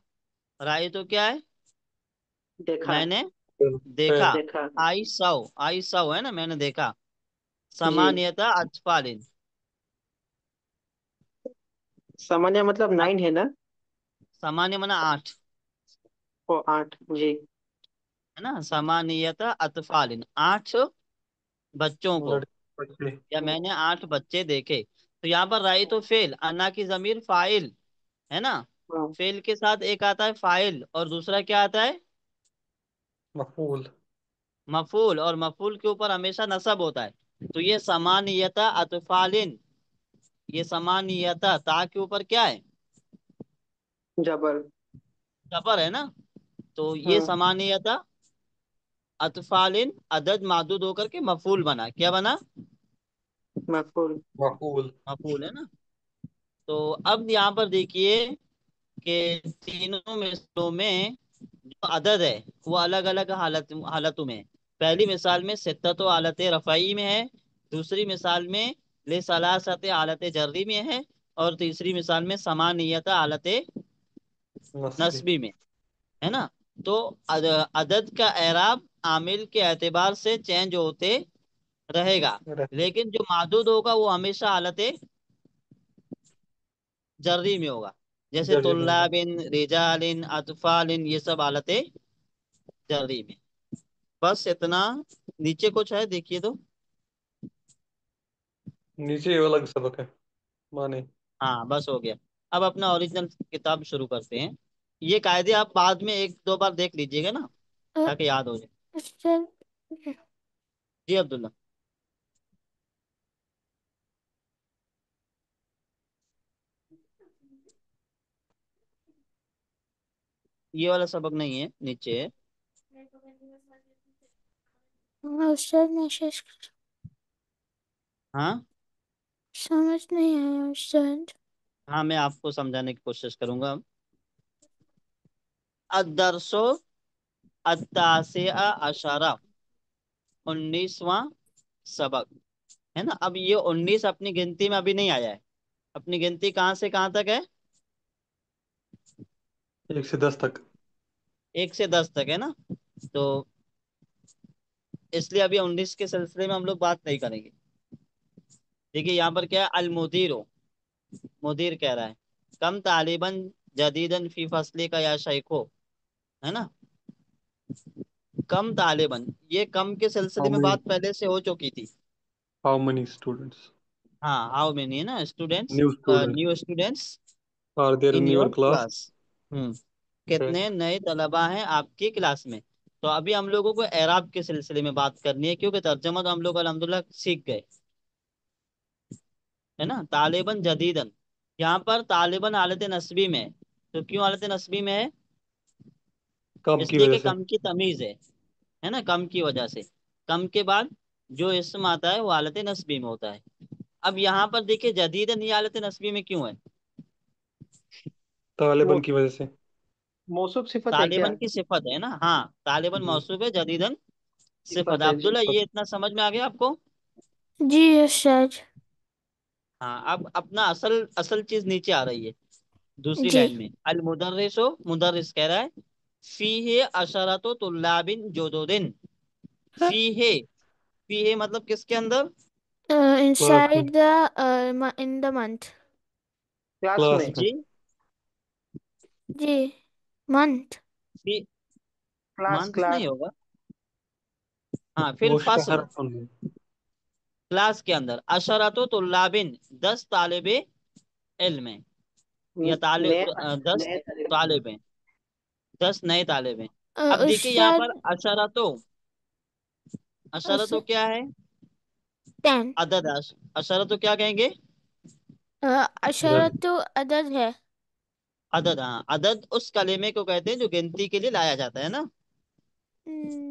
A: رأیتو کیا ہے؟
D: دیکھا.
A: میں نے دیکھا.
B: فعل.
D: دیکھا.
A: آئی سو ہے نا، میں نے دیکھا.
D: جی.
A: ثمانیت اطفال،
D: سامانیہ مطلب 9 ہے نا؟
A: ثمانیہ منا 8
D: او 8. جی.
A: ہے نا. ثمانیت اطفال، 8 بچوں کو،
B: لڑکی بچے.
A: یا میں نے 8 بچے دیکھے. تو یہاں پر رائی تو فعل، انا کی ضمیر فاعل ہے نا.
D: हाँ।
A: फेल के साथ एक आता है फाइल और दूसरा क्या आता है?
B: मफूल।
A: मफूल, और मफूल के ऊपर हमेशा नसब होता है। तो ये समानियता अतफालिन, ये समानियता ता के ऊपर क्या है?
D: जबर।
A: जबर है ना। तो ये
D: हम्म।
A: समानियता अतफालिन अदद मादूद होकर के मफूल बना, क्या बना?
D: मफूल।
B: मफूल।
A: मफूल है ना। तो अब यहाँ पर देखिए कि तीनों मिसलों में जो अदद है वो अलग अलग हालतों में है। पहली मिसाल में सित्ततो हालत रफ़ई में है, दूसरी मिसाल में ले सलासत हालत जर्री में है, और तीसरी मिसाल में समानियत हालत
B: नस्बी।
A: नस्बी में, है ना। तो अदद का एराब आमिल के एतबार से चेंज होते रहेगा,
B: रह-
A: लेकिन जो मादूद होगा वो हमेशा हालत जर्री में होगा। जैसे
B: जर्री में होगा।
A: तुल्लाबिन, रिजालिन, अतफालिन, ये सब हालत जर्री में। बस इतना। नीचे कुछ है देखिए तो।
B: नीचे ये अलग सबक है। माने।
A: हाँ बस हो गया। अब अपना ओरिजिनल किताब शुरू करते हैं। ये कायदे आप बाद में एक दो बार देख लीजिएगा ना,
C: अ,
A: ताकि याद हो जाए।
C: उस्ताद,
A: जी अब्दुल्ला। ये वाला सबक नहीं है, नीचे है।
C: हाँ, उस्ताद मैसेज
A: हाँ
C: समझ नहीं आया उस्ताद।
A: हाँ, मैं आपको समझाने की कोशिश करूंगा। अदरसो अत्तासिआ अशरा, 19वां सबक, है ना। अब ये 19 अपनी गिनती में अभी नहीं आया है। अपनी गिनती कहाँ से कहाँ तक है?
B: 1 से 10 तक।
A: 1 से 10 तक है ना। तो इसलिए अभी 19 के सिलसिले में हम लोग बात नहीं करेंगे। देखिए यहाँ पर क्या है, अल मुदीरो, मुदीर कह रहा है कम तालिबन जदीदन फी फसली का या शेखो, है ना। कम तालिबन, ये कम के
B: हाउ
A: सिलसिले में
B: मेनी।
A: बात पहले से हो चुकी थी।
B: How many students.
A: हाँ, हाउ मेनी है ना, students,
B: new students
A: new students
B: are there
A: in
B: in
A: your
B: your class.
A: Class. कितने नए तलबा हैं आपकी क्लास में। तो अभी हम लोगों को एराब के सिलसिले में बात करनी है, क्योंकि तर्जमा तो हम लोग अल्हम्दुलिल्लाह सीख गए, है ना। तालिबन जदीदन, यहाँ पर तालिबन हालत नस्बी में है। तो क्यों हालत नस्बी में है?
B: कम की
A: इसलिए
B: वजह
A: कि
B: से।
A: कम की तमीज है ना, कम की वजह से। कम के बाद जो इसम आता है वो हालत नस्बी में होता है। अब यहाँ पर देखिए जदीदन ये हालत नस्बी में क्यों है?
B: तालिबन
D: मौ-
B: की वजह से।
D: मौसूफ सिफत है क्या?
A: तालिबन की सिफत है ना, हाँ, तालिबन
B: जी।
A: मौसूफ है, जदीदन सिफत।
D: सिफत है जी।
A: अब्दुल्ला ये इतना समझ में आ गया आपको?
C: जी उस्ताद।
A: हाँ, अब अपना असल असल चीज नीचे आ रही है दूसरी
C: जी।
A: लाइन में। अल मुदर्रिसो, मुदर्रिस कह रहा है फीहे अशरतो तुल्लाबिन जोदोदिन। फीहे, फीहे मतलब किसके अंदर?
B: क्लास में।
C: Inside the in the month.
D: Class
B: class
D: में।
B: में।
A: जी,
C: जी, मंथ।
A: फी
D: क्लास
A: मंथ
D: क्लास।
A: नहीं होगा। हाँ, फिल
B: मुश्तहर
A: फसल,
B: में।
A: क्लास के अंदर अशरतो तुल्लाबिन, 10 तालिबे इल्म हैं, या
D: नए
A: 10
D: नए तरीके।
A: तालिब हैं, 10 नए तालिब हैं। अब देखिए यहाँ
C: उस्ताद,
A: पर अशरतो, अशरतो क्या है?
C: 10।
A: अदद है। अशरतो क्या कहेंगे?
B: अदद।
C: अशरत तो अदद है।
A: अदद, हाँ, अदद उस कलेमे को कहते हैं जो गिनती के लिए लाया जाता है ना।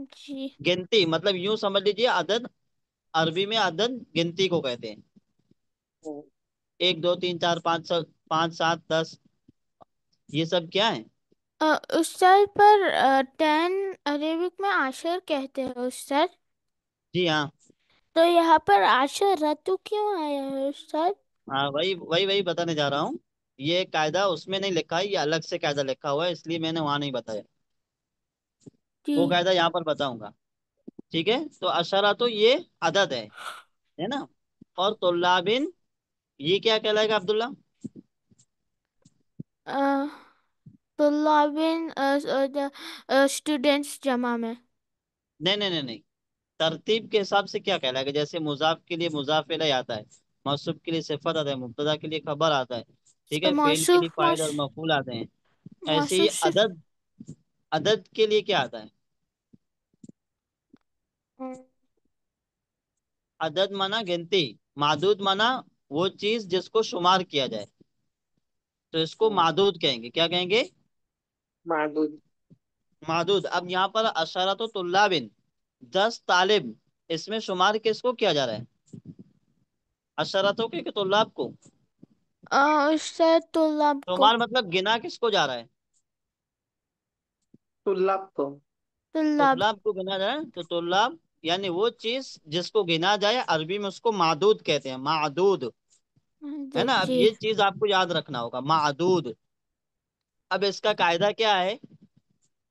C: जी।
A: गिनती मतलब यूं समझ लीजिए, अदद अरबी में अदद गिनती को कहते हैं। 1 2 3 4 5 5 7 10, ये सब क्या है?
C: उस्ताद पर 10 अरेबिक में आशर कहते हैं उस्ताद।
A: जी हाँ।
C: तो यहाँ पर आशर रतु क्यों आया है उस्ताद?
A: हाँ, वही वही वही बताने जा रहा हूँ। ये कायदा उसमें नहीं लिखा है, ये अलग से कायदा लिखा हुआ है, इसलिए मैंने वहां नहीं बताया।
C: जी।
A: वो कायदा यहाँ पर बताऊंगा। ठीक है, तो अशरा तो ये अदद है ना। और तुल्लाबिन, ये क्या कहलाएगा अब्दुल्ला?
C: तुल्लाबिन स्टूडेंट्स जमा में।
A: नहीं नहीं नहीं नहीं, तरतीब के हिसाब से क्या कहलाएगा? जैसे मुजाफ के लिए मुजाफ इलैह आता है, मौसूफ के लिए सिफत आता है, मुब्तदा के लिए खबर आता है। ٹھیک ہے، فعل کے لیے فاعل اور مفعول آتے ہیں. ایسے ہی
C: موصوف صفت.
A: عدد، عدد کے لیے کیا آتا ہے؟ عدد مانا گنتی، معدود مانا وہ چیز جس کو شمار کیا جائے، تو اس کو معدود کہیں گے. کیا کہیں گے؟
D: معدود.
A: معدود. اب یہاں پر اشارت و طلاب، 10 طالب، اس میں شمار کس کو کیا جا رہا ہے؟ اشارتوں کے کہ طلاب کو؟
C: استاد طلاب کو.
A: شمار مطلب گنا کس کو جا رہا ہے؟
D: طلاب کو.
C: طلاب.
A: طلاب کو گنا جائے تو طلاب یعنی وہ چیز جس کو گنا جائے، عربی میں اس کو معدود کہتے ہیں. معدود ہے نا. اب
C: جی.
A: یہ چیز آپ کو یاد رکھنا ہوگا، معدود. اب اس کا قاعدہ کیا ہے؟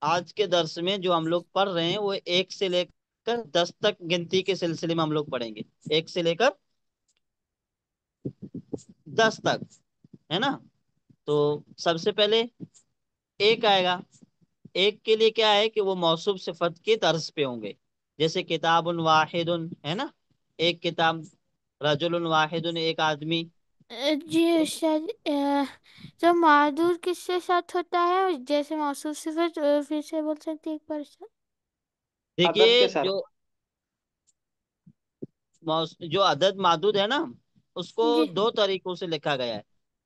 A: آج کے درس میں جو ہم لوگ پڑھ رہے ہیں وہ 1 سے لے کر 10 تک گنتی کے سلسلے میں ہم لوگ پڑھیں گے. 1 سے لے کر 10 تک، ہے نا. تو سب سے پہلے ایک آئے گا. ایک کے لیے کیا ہے کہ وہ موصوف صفت کی طرز پہ ہوں گے. جیسے کتاب واحد، ہے نا، ایک کتاب. رجل واحد، ایک آدمی.
C: جی استاد، جو معدود کس کے ساتھ ہوتا ہے جیسے موصوف صفت، پھر سے بول سکتے ایک بار سر؟
A: دیکھیے
D: عدد کے ساتھ.
A: جو عدد معدود ہے نا، اس کو
C: جی.
A: 2 طریقوں سے لکھا گیا ہے.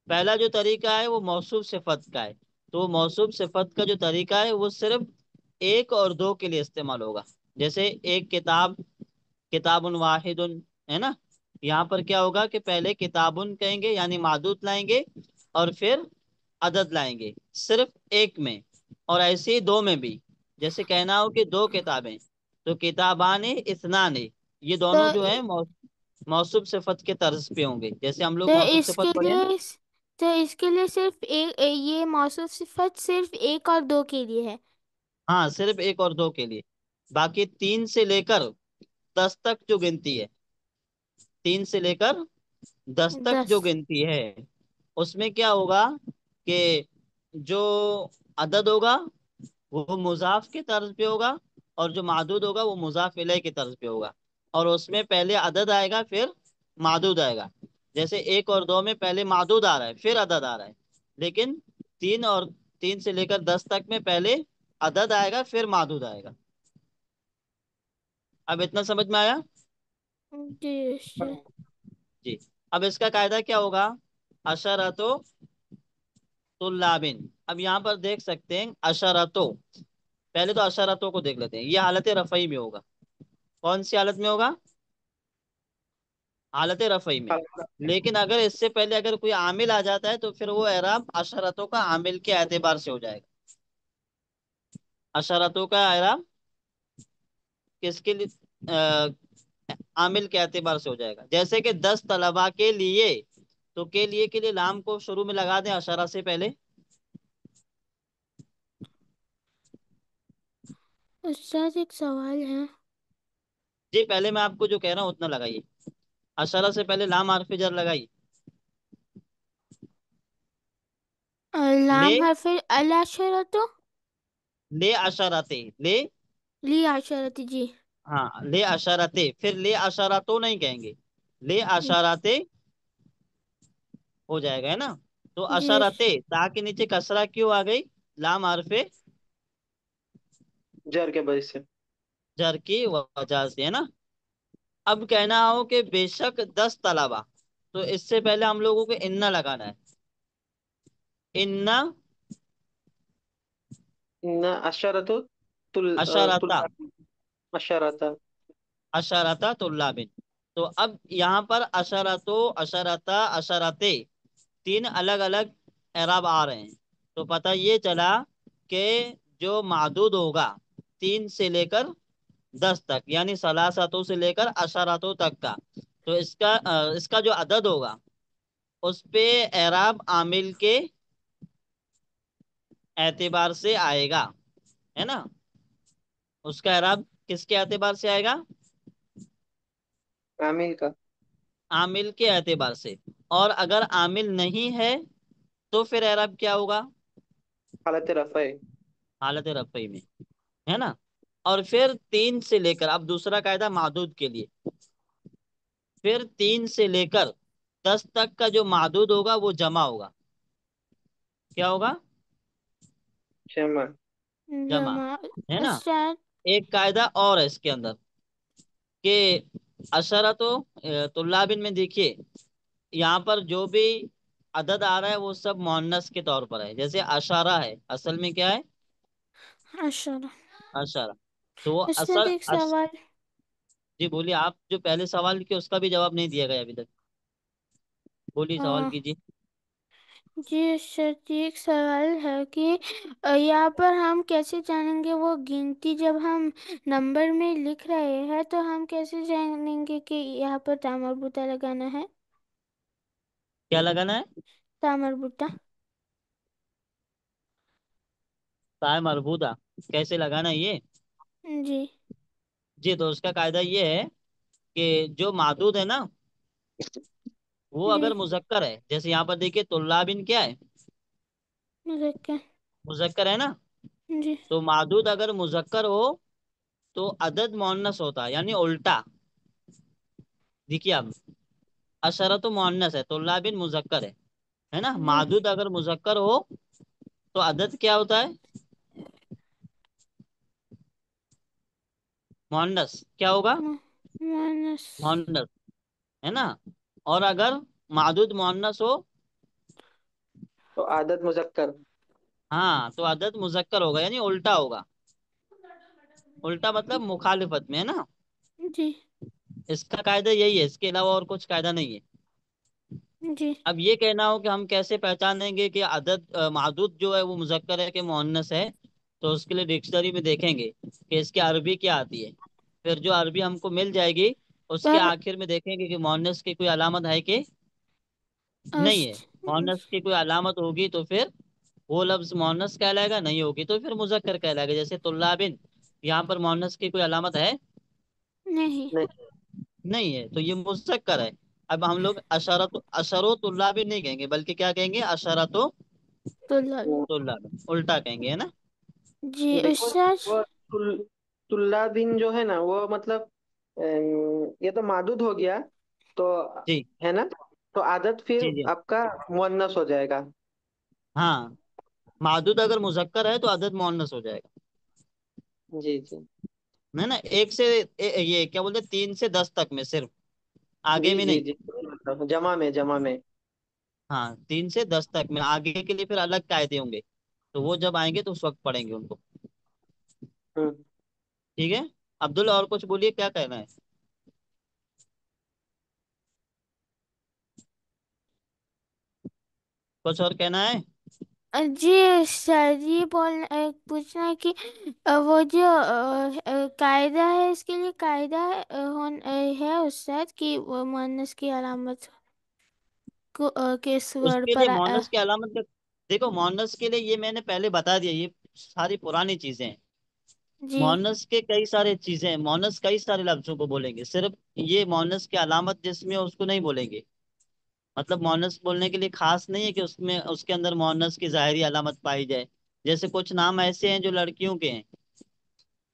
A: پہلا جو طریقہ ہے وہ موصوف صفت کا ہے. تو موصوف صفت کا جو طریقہ ہے وہ صرف 1 اور 2 کے لیے استعمال ہوگا. جیسے ایک کتاب، کتاب واحد، ہے نا. یہاں پر کیا ہوگا کہ پہلے کتابن کہیں گے یعنی معدود لائیں گے، اور پھر عدد لائیں گے صرف 1 میں. اور ایسے ہی 2 میں بھی. جیسے کہنا ہو کہ 2 کتابیں، تو کتابان اثنان، یہ
C: تو
A: دونوں جو ہیں موصوف صفت کے طرز پہ ہوں گے. جیسے ہم لوگ
C: تو
A: موصوف
C: اس کے
A: صفت پڑھے ہیں نا.
C: لیے صرف ایک، یہ موصوف صفت صرف 1 اور 2 کے لیے ہے.
A: ہاں، صرف 1 اور 2 کے لیے. باقی 3 سے لے کر 10 تک جو گنتی ہے، 3 سے لے کر 10 تک جو
C: 10.
A: گنتی ہے، اس میں کیا ہوگا کہ جو عدد ہوگا وہ مضاف کے طرز پہ ہوگا، اور جو معدود ہوگا وہ مضاف الیہ کے طرز پہ ہوگا. اور اس میں پہلے عدد آئے گا پھر معدود آئے گا. جیسے 1 اور 2 میں پہلے معدود آ رہا ہے پھر عدد آ رہا ہے. لیکن 3 سے لے کر 10 تک میں پہلے عدد آئے گا پھر معدود آئے گا. اب اتنا سمجھ میں آیا؟
C: جی استاد.
A: جی. اب اس کا قاعدہ کیا ہوگا؟ اشرتو طلابن. اب یہاں پر دیکھ سکتے ہیں اشرتو. پہلے تو اشرتوں کو دیکھ لیتے ہیں. یہ حالت رفعی میں ہوگا. کون سی حالت میں ہوگا؟ حالت رفعی میں. لیکن اگر اس سے پہلے اگر کوئی عامل آ جاتا ہے تو پھر وہ اعراب اشرتوں کا عامل کے اعتبار سے ہو جائے گا. اشرتوں کا اعراب کس کے لیے؟ عامل کے اعتبار سے ہو جائے گا. جیسے کہ 10 طلبا کے لیے، تو کے لیے لام کو شروع میں لگا دیں اشارہ سے پہلے.
C: استاد ایک سوال ہے.
A: جی، پہلے میں آپ کو جو کہہ رہا ہوں اتنا لگائیے. اشارہ سے پہلے لام حرف جر لگائیے. لے،
C: لام حرف الاشرۃ.
A: لے اشارتے، لے.
C: لی عشرت. جی.
A: ہاں، لے اشارتے. پھر لے اشاراتوں نہیں کہیں گے، لے
C: جی.
A: اشاراتے ہو جائے گا، ہے نا. تو
C: جی.
A: اشارتے تا کے نیچے کسرہ کیوں آ گئی؟ لام حرف
D: جر کے وجہ سے.
A: جر کی وجہ سے، ہے نا. اب کہنا ہو کہ بے شک 10 طلبا، تو اس سے پہلے ہم لوگوں کو اننا لگانا ہے. اننا
D: اشرت
A: اشارتا،
D: اشرت.
A: اشارتا طلابن. تو اب یہاں پر اشارتو، اشارتا، اشارتے 3 الگ الگ اعراب آ رہے ہیں. تو پتہ یہ چلا کہ جو معدود ہوگا 3 سے لے کر 10 تک، یعنی ثلاثتوں سے لے کر اشارتوں تک کا، تو اس کا جو عدد ہوگا اس پہ اعراب عامل کے اعتبار سے آئے گا، ہے نا. اس کا اعراب کس کے اعتبار سے آئے گا؟
D: عامل کا.
A: عامل کے اعتبار سے. اور اگر عامل نہیں ہے تو پھر اعراب کیا ہوگا؟
D: حالت رفع.
A: حالت رفعی میں، ہے نا. اور پھر 3 سے لے کر، اب دوسرا قاعدہ معدود کے لیے، پھر 3 سے لے کر 10 تک کا جو معدود ہوگا وہ جمع ہوگا. क्या होगा?
D: जमा।
A: जमा,
C: जमा।
A: है ना।
C: उस्ताद।
A: एक कायदा और है इसके अंदर कि अशरा तो तुल्लाबिन में देखिए, यहाँ पर जो भी अदद आ रहा है वो सब मुअन्नस के तौर पर है। जैसे अशारा है, असल में क्या है?
C: अशरा।
A: अशारा। तो वो
C: उस्ताद एक सवाल।
A: जी बोलिए, आप जो पहले सवाल किए उसका भी जवाब नहीं दिया गया अभी तक। बोलिए, सवाल
C: अ,
A: कीजिए।
C: जी उस्ताद जी, एक सवाल है कि यहाँ पर हम कैसे जानेंगे वो गिनती, जब हम नंबर में लिख रहे हैं तो हम कैसे जानेंगे कि यहाँ पर तामरबुता लगाना है?
A: क्या लगाना है?
C: तामरबुता।
A: ताय मरबूता कैसे लगाना है ये?
C: जी।
A: जी, तो उसका कायदा ये है कि जो मादूद है ना, वो
C: जी।
A: अगर मुजक्कर है, जैसे यहाँ पर देखिए तुल्लाबिन क्या है?
C: मुज़क्कर।
A: मुजक्कर है ना।
C: जी।
A: तो मादूद अगर मुजक्कर हो तो अदद मुअन्नस होता है, यानी उल्टा। देखिए अब, अशरा तो मुअन्नस है, तुल्लाबिन मुजक्कर है ना।
C: जी।
A: मादूद अगर मुजक्कर हो तो अदद क्या होता है? मुअन्नस क्या होगा?
C: माइनस।
A: मुअन्नस, है ना। और अगर मादूद मुअन्नस हो,
D: तो आदत मुजक्कर।
A: हाँ, तो अदद मुजक्कर होगा, यानी उल्टा होगा। उल्टा मतलब मुखालिफत में, है ना।
C: जी।
A: इसका कायदा यही है, इसके अलावा और कुछ कायदा नहीं है।
C: जी।
A: अब ये कहना हो कि हम कैसे पहचानेंगे कि अदद मादूद जो है वो मुजक्कर है कि मुअन्नस है, तो उसके लिए डिक्शनरी में देखेंगे कि इसकी अरबी क्या आती है। फिर जो अरबी हमको मिल जाएगी, उसके
C: पर
A: आखिर में देखेंगे कि मुअन्नस की कोई अलामत है कि नहीं है।
C: अस्त।
A: मुअन्नस की कोई अलामत होगी तो फिर वो लफ्ज मुअन्नस कहलाएगा, नहीं होगी तो फिर मुजक्कर कहलाएगा। जैसे तुल्लाबिन, यहाँ पर मुअन्नस की कोई अलामत है?
C: नहीं।
D: नहीं।
A: नहीं है, तो ये मुजक्कर है। अब हम लोग अशरत अशरो तुल्लाबिन नहीं कहेंगे, बल्कि क्या कहेंगे? अशरतो
C: तो लल।
D: वो
A: तुल्लाबिन, उल्टा कहेंगे, है ना।
C: जी
D: देखो,
C: उस्ताद।
D: वो तुल्ला बिन जो है ना, वो मतलब ये तो मादूद हो गया। तो
A: जी
D: है ना, तो आदत फिर
A: जी जी।
D: आपका मुअन्नस हो जाएगा।
A: हाँ, मादूद अगर मुजक्कर है तो अदद मुअन्नस हो जाएगा,
D: जी जी।
A: है ना। एक से ये क्या बोलते हैं, 3 से 10 तक में सिर्फ, आगे
D: जी
A: में
D: जी
A: नहीं।
D: जी। जमा में।
A: हाँ, 3 से 10 तक में, आगे के लिए फिर अलग कायदे होंगे, तो वो जब आएंगे तो उस वक्त पढ़ेंगे उनको।
D: हम्म।
A: ठीक है। अब्दुल्ला, और कुछ बोलिए, क्या कहना है? कुछ और कहना है?
C: जी उस्ताद, ये पूछना है कि वो जो कायदा है, इसके लिए कायदा है उस्ताद कि वो मुअन्नस की अलामत को किस वर्ड
A: उसके लिए
C: पर
A: मोहनस की अलामत देखो, मोहनस के लिए ये मैंने पहले बता दिया, ये सारी पुरानी चीजें हैं।
C: जी।
A: मोहनस के कई सारे चीजें हैं, मोहनस कई सारे लफ्जों को बोलेंगे, सिर्फ ये मोहनस की अलामत जिसमें उसको नहीं बोलेंगे। मतलब मोहनस बोलने के लिए खास नहीं है कि उसमें उसके अंदर मोहनस की जाहिरी अलामत पाई जाए। जैसे कुछ नाम ऐसे हैं जो लड़कियों के हैं,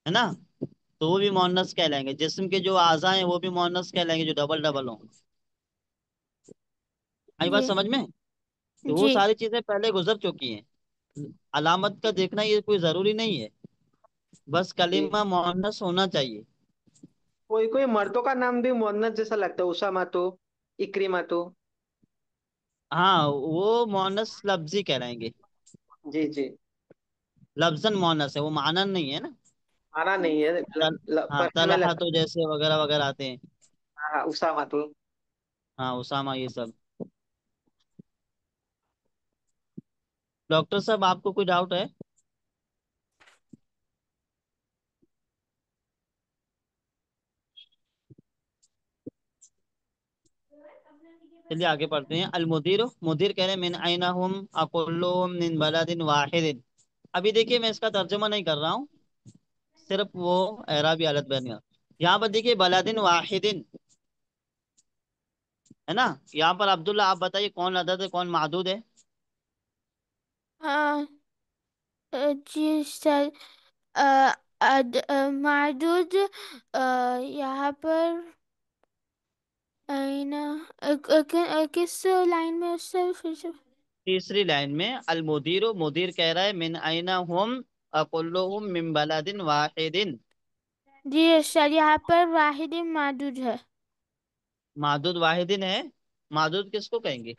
A: है ना, तो वो भी मोहनस कहलाएंगे। जिस्म के जो आज़ा हैं वो भी मोहनस कहलाएंगे, जो डबल डबल हों। आई बात
C: जी।
A: समझ में? तो वो
C: जी।
A: सारी चीजें पहले गुजर चुकी हैं। अलामत का देखना ये कोई जरूरी नहीं है, बस
D: जी।
A: कलीमा मुअन्नस होना चाहिए।
D: कोई कोई मर्दों का नाम भी मुअन्नस जैसा लगता है, उसामा तो, इक्रिमा तो।
A: हाँ, वो मुअन्नस लफ्जी कहलाएंगे।
D: जी जी।
A: लफ्जन मुअन्नस है, वो मानन नहीं है ना।
D: आना नहीं है,
A: हाँ,
D: पढ़ने में
A: तलहा
D: लगता
A: तो जैसे वगैरह वगैरह आते हैं।
D: है। हाँ, उसामा तो।
A: हाँ, उसामा, ये सब। डॉक्टर साहब, आपको कोई डाउट है? चलिए आगे पढ़ते हैं। अल मुदीर, मुदीर कह रहे हैं मिन आइना हुम अकुल्लुहुम मिन बलदिन वाहिदिन। अभी देखिए, मैं इसका तर्जुमा नहीं कर रहा हूँ, सिर्फ वो एराबी हालत बयान कर। यहाँ पर देखिए, बलदिन वाहिदिन, है ना। यहाँ पर अब्दुल्ला, आप बताइए कौन अदद है, कौन मादूद है?
C: हाँ। जी सर। मादूद यहाँ पर किस लाइन में उससे फिर से?
A: तीसरी लाइन में अलमुदीर, मुदीर कह रहा है मिन आइना हम अकुल्लुहुम मिन बलदिन वाहिदिन।
C: जी सर, यहाँ पर वाहिद मादूद है।
A: मादूद वाहिदिन है। मादूद किसको कहेंगे?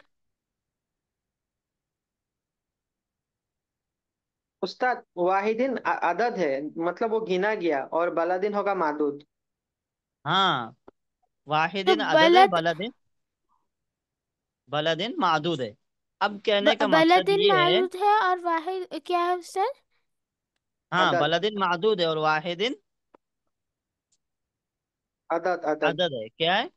D: उस्ताद वाहिदिन अदद है, मतलब वो गिना गया, और बलादिन होगा मादूद।
A: हाँ,
C: तो
A: वाहिदिन अदद है,
C: बलद
A: बलदिन बलदिन मादूद है। अब कहने का मकसद
C: बलदिन
A: ये है,
C: मादूद है और वाहिद क्या है सर?
A: हाँ
D: अदद
A: बलदिन मादूद है और वाहिदिन
D: अदद अदद।
A: अदद है। क्या है?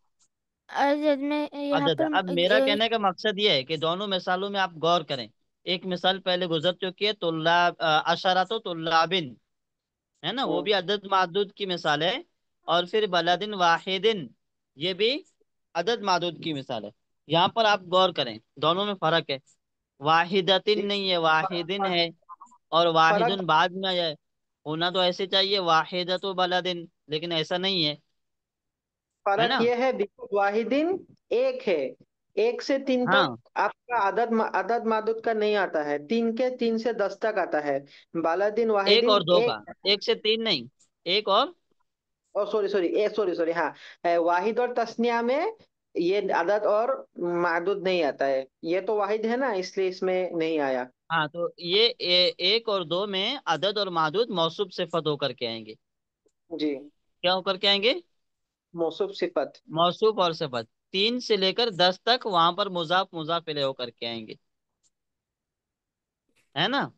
C: अदद में यहाँ
A: अदद है।
C: पर
A: अब मेरा कहने का मकसद ये है कि दोनों मिसालों में आप गौर करें। एक मिसाल पहले गुजर चुकी है, तुल्लाब अशरतो तुल्लाबिन, है ना, वो
D: हम्म,
A: भी अदद मादूद की मिसाल है। और फिर बलदिन वाहिदिन, ये भी अदद मादूद की मिसाल है। यहाँ पर आप गौर करें, दोनों में फर्क है। वाहिदतिन
D: एक
A: नहीं है, वाहिदिन है। और
D: फर्क
A: वाहिदुन बाद में है। होना तो ऐसे चाहिए वाहिदतु बलदिन, लेकिन ऐसा नहीं है
D: फर्क
A: ना।
D: ये है, देखो वाहिदिन एक है, एक से तीन तक
A: हाँ,
D: आपका अदद मादुद का नहीं आता है, तीन के तीन से 10 तक आता है। बालादिन
A: एक
D: वाहिदिन
A: और दो का,
D: एक।
A: एक से तीन नहीं, एक और।
D: ओ सॉरी सॉरी, सॉरी हाँ, वाहिद और तस्निया में ये अदद और मादुद नहीं आता है, ये तो वाहिद है ना, इसलिए इसमें नहीं आया।
A: हाँ, तो ये एक और दो में अदद और मादूद मौसूफ सिफत होकर के आएंगे।
D: जी,
A: क्या होकर के आएंगे?
D: मौसूफ सिफत।
A: मौसूफ और सिफत। तीन से लेकर 10 तक वहां पर मुजाफ मुजाफ इलैह होकर के आएंगे, है ना।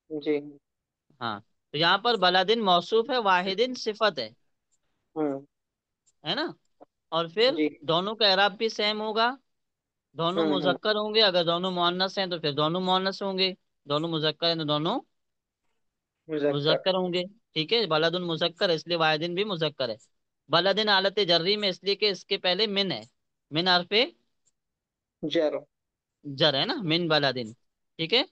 D: जी।
A: हाँ, तो यहाँ पर बलादिन मौसूफ है, वाहिदिन सिफत
D: हम्म।
A: है ना। और फिर
D: जी।
A: दोनों का एराब भी सेम होगा। दोनों
D: हम्म।
A: मुजक्कर होंगे, अगर दोनों मुअन्नस हैं तो फिर दोनों मुअन्नस होंगे। दोनों मुजक्कर हैं तो दोनों
D: मुजक्कर।
A: मुजक्कर होंगे। ठीक है, बलदुन मुजक्कर है, इसलिए वाहिदिन भी मुजक्कर है। बलदिन हालत जर्री में, इसलिए कि इसके पहले मिन है। मिन हरफे
D: जर।
A: जर है ना, मिन बलदिन। ठीक है,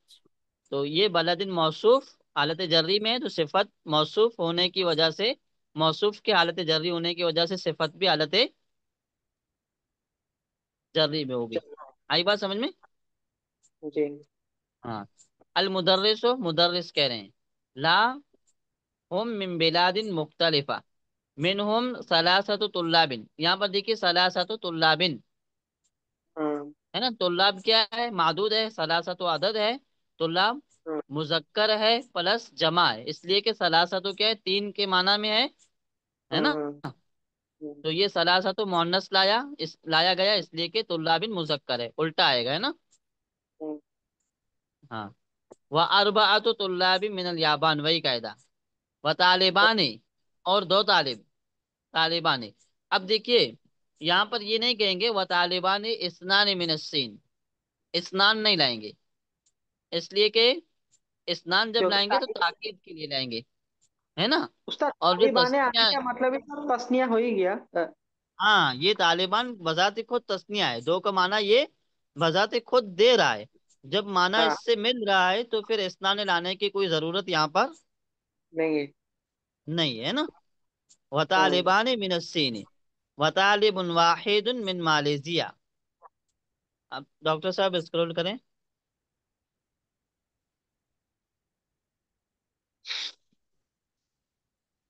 A: तो ये बलदिन मौसूफ हालत जर्री में है, तो सिफत मौसूफ होने की वजह से, मौसूफ की हालत जर्री होने की वजह से सिफत भी हालत जर्री में होगी।
D: जर।
A: आई बात समझ में?
D: जी।
A: हाँ। अल मुदर्रिसो, मुदर्रिस कह रहे हैं। ला हुम मिन बिलादिन मुख्तलिफा मिनहुम सलासतु तुल्लाबिन। यहाँ पर देखिए सलासतु तुल्लाबिन,
D: हम्म।
A: है ना। तुल्लाब क्या है? मादूद है। सलासतु अदद है। तुल्लाब
D: हम्म।
A: मुजक्कर है प्लस जमा है, इसलिए कि सलासतु क्या है? तीन के माना में है ना।
D: हम्म। हम्म।
A: तो ये सलासतु मुअन्नस लाया गया, इसलिए कि तुल्लाबिन मुजक्कर है, उल्टा आएगा, है ना।
D: हम्म।
A: हाँ। व अरबाअतु तुल्लाबिन मिनल याबान, वही कायदा। व तालिबानी, और दो तालिबानी। अब देखिए, यहाँ पर ये नहीं कहेंगे व तालिबानी इस्नान मिनस्सीन, स्नान नहीं लाएंगे, इसलिए कि स्नान जब
D: क्योंकि
A: लाएंगे तो ताकीद के लिए लाएंगे, है ना।
D: उसका
A: और जो
D: तालिबान आने
A: तस्निया,
D: का मतलब ही सब तस्निया हो ही गया।
A: हाँ ये तालिबान बजाते खुद तस्निया है, दो का माना ये बजाते खुद दे रहा है। जब माना
D: हाँ।
A: इससे मिल रहा है तो फिर स्नान लाने की कोई जरूरत यहाँ पर
D: नहीं है।
A: नहीं है ना। व
D: हम्म।
A: तालिबान मिनस्सीन व तालिबुन वाहिदुन मिन मालेजिया। अब डॉक्टर साहब स्क्रॉल करें।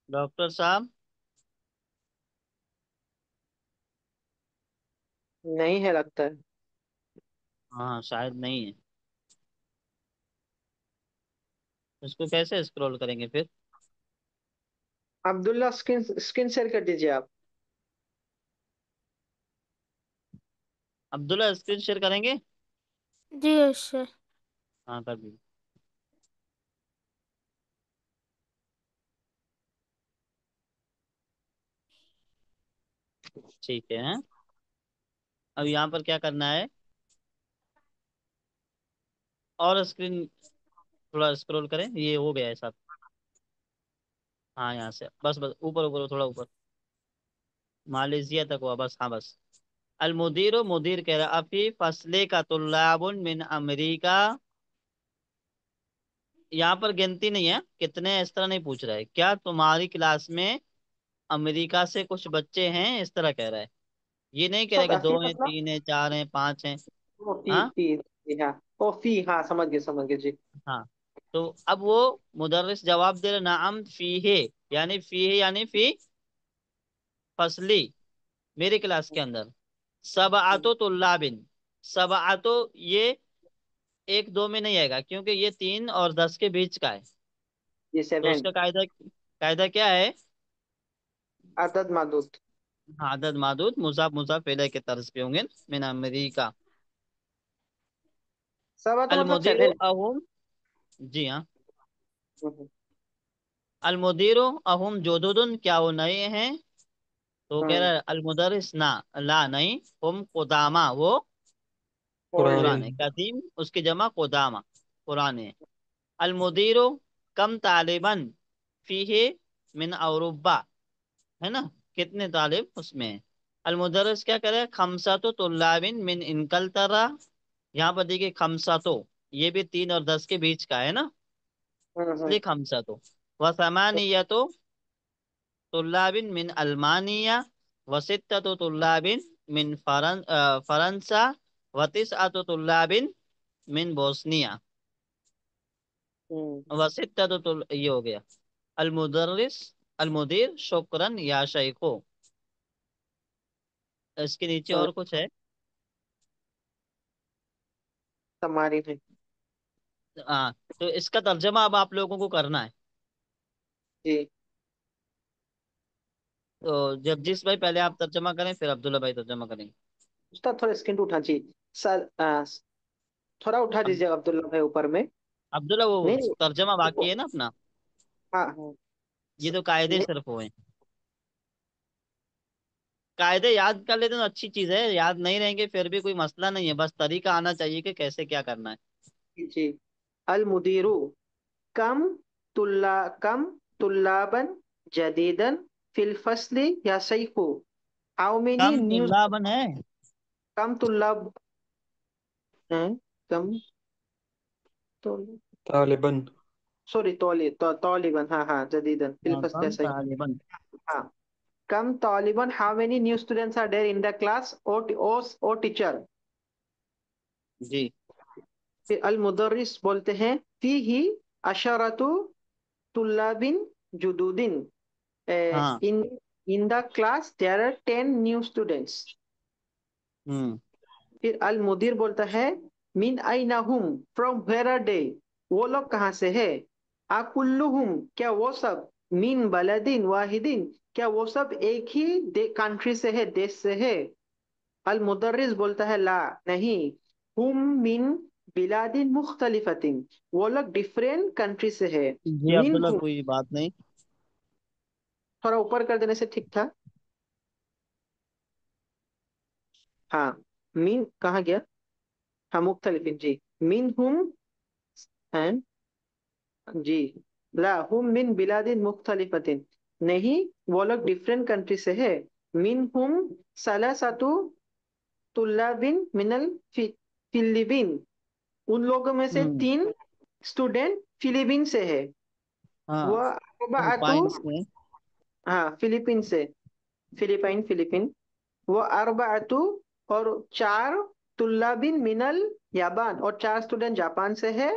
A: डॉक्टर साहब,
D: नहीं है लगता है।
A: हाँ शायद नहीं है। इसको कैसे स्क्रॉल करेंगे फिर?
D: अब्दुल्ला स्क्रीन स्क्रीन शेयर कर दीजिए आप।
A: अब्दुल्ला स्क्रीन शेयर करेंगे?
C: जी सर।
A: हाँ कर दीजिए। ठीक है। अब यहाँ पर क्या करना है? और स्क्रीन थोड़ा स्क्रॉल करें, ये हो गया है सब। हाँ यहाँ से बस बस ऊपर ऊपर थोड़ा ऊपर, मालेशिया तक हुआ बस, हाँ बस। अल मुदीर, मुदीर कह रहा अफी फसले का तुल्लाबुन मिन अमेरिका। यहाँ पर गिनती नहीं है कितने, इस तरह नहीं पूछ रहा है। क्या तुम्हारी क्लास में अमेरिका से कुछ बच्चे हैं, इस तरह कह रहा है। ये नहीं कह रहा
D: सब
A: कि
D: ऐसी
A: दो हैं,
D: मतलब
A: तीन हैं, चार हैं, पांच हैं।
D: वो
A: हाँ,
D: तीस तीस। जी हाँ। ओ फी, हाँ समझ गए जी।
A: हाँ, तो अब वो मुदर्रिस जवाब दे रहे नाम फी है, यानी फी फसली, मेरी क्लास के अंदर सब आतो तुल्लाबिन। सब आतो ये एक दो में नहीं आएगा, क्योंकि ये 3 और 10 के बीच का है।
D: जी
A: तो
D: 7।
A: उसका कायदा कायदा क्या है?
D: अदद मादूद।
A: हाँ, अदद मादूद मुजाफ मुजाफ पहले के तर्ज पे होंगे। मिन अमरीका।
D: सबा तो मतलब
A: अलमुदीर
D: 7।
A: अहुम। जी हाँ। अलमुदीर अहुम जोदुदुन, क्या वो नए हैं? तो वो कह रहा है अलमुदरिस ना, ला नहीं, हम कुदामा, वो
B: पुराने।
A: पुराने, कदीम उसकी जमा कुदामा, पुराने। अलमुदीरो कम तालिबन फीहे मिन औरुबा, है ना, कितने तालिब उसमें है। अलमुदरस क्या करे, खमसा तो तुल्लाबिन मिन इनकल तरा। यहाँ पर देखिए खमसा तो, ये भी 3 और 10 के बीच का है ना, इसलिए खमसा तो। व समानिया तो तुल्लाबिन मिन अल्मानिया, व सित्ता तो तुल्लाबिन मिन फरंसा, व तिसअतु तुल्लाबिन मिन बोस्निया, व सित्ता तो ये हो गया। अलमुदर्रिस अलमुदीर शुक्रन या शेखो। इसके नीचे और कुछ है?
D: हमारी नहीं।
A: हाँ, तो इसका तर्जमा अब आप लोगों को करना है।
D: जी।
A: तो जगदीश भाई पहले आप तर्जमा करें, फिर अब्दुल्ला भाई तर्जमा करेंगे।
D: उस्ताद थोड़ा स्क्रीन उठा जी सर, थोड़ा उठा
A: अब
D: दीजिए अब्दुल्ला भाई ऊपर में।
A: अब्दुल्ला वो
D: नहीं नहीं,
A: तर्जमा बाकी है ना अपना,
D: हाँ हाँ।
A: ये तो कायदे
D: नहीं,
A: सिर्फ हुए। कायदे याद कर लेते तो अच्छी चीज है, याद नहीं रहेंगे फिर भी कोई मसला नहीं है, बस तरीका आना चाहिए कि कैसे क्या करना है।
D: जी। अल मुदीरु कम कम तुल्लाबन जदीदन फिल फस्ली या सैफु। हाउ मेनी
A: कम
D: न्यू।
A: तुल्लाबन है।
D: कम तुल्लाब हैं, कम तो,
B: तालिबन।
D: सॉरी तौलिबन, हाँ हाँ जदीदन फिल
A: हाँ,
D: फस्ली या
A: कम
D: सैफु।
A: तालिबन।
D: हाँ, कम तालिबन, how many new students are there in the class, o teacher.
A: जी।
D: फिर अल मुदर्रिस बोलते हैं फी ही अशरतु तुल्लाबिन जुदूदिन,
A: हाँ।
D: In in the class there are 10 new students.
A: Hmm.
D: फिर अल मुदीर बोलता है मिन आइना हुम, फ्रॉम वेयर आर दे, वो लोग कहाँ से है। अकुल्लुहुम, क्या वो सब, मिन बलदिन वाहिदिन, क्या वो सब एक ही कंट्री से है, देश से है। अल मुदर्रिस बोलता है ला, नहीं, हुम मिन बिलादिन मुख्तलिफतिन, वो लोग डिफरेंट कंट्री से है।
A: जी
D: मिन
A: अब्दुल्ला,
D: हुम,
A: कोई बात नहीं।
D: थोड़ा ऊपर कर देने से ठीक था। हाँ, मिन कहाँ गया, हाँ मुख्तलिफिन जी। मिन हुम एंड, जी, ला हुम मिन बिलादिन मुख्तलिफतिन, नहीं, वो लोग डिफरेंट कंट्री से है। मिन हुम सलासातु तुल्लाबिन मिनल फिलिपीन, उन लोगों में से
A: हम्म।
D: 3 स्टूडेंट फिलीपीन से है।
A: हाँ,
D: वह अरबाअतु,
A: फिलीपाइंस में।
D: हाँ फिलीपीन से, फिलीपीन। वो अरबाअतु, और 4 तुल्लाबिन मिनल याबान, और 4 स्टूडेंट जापान से है।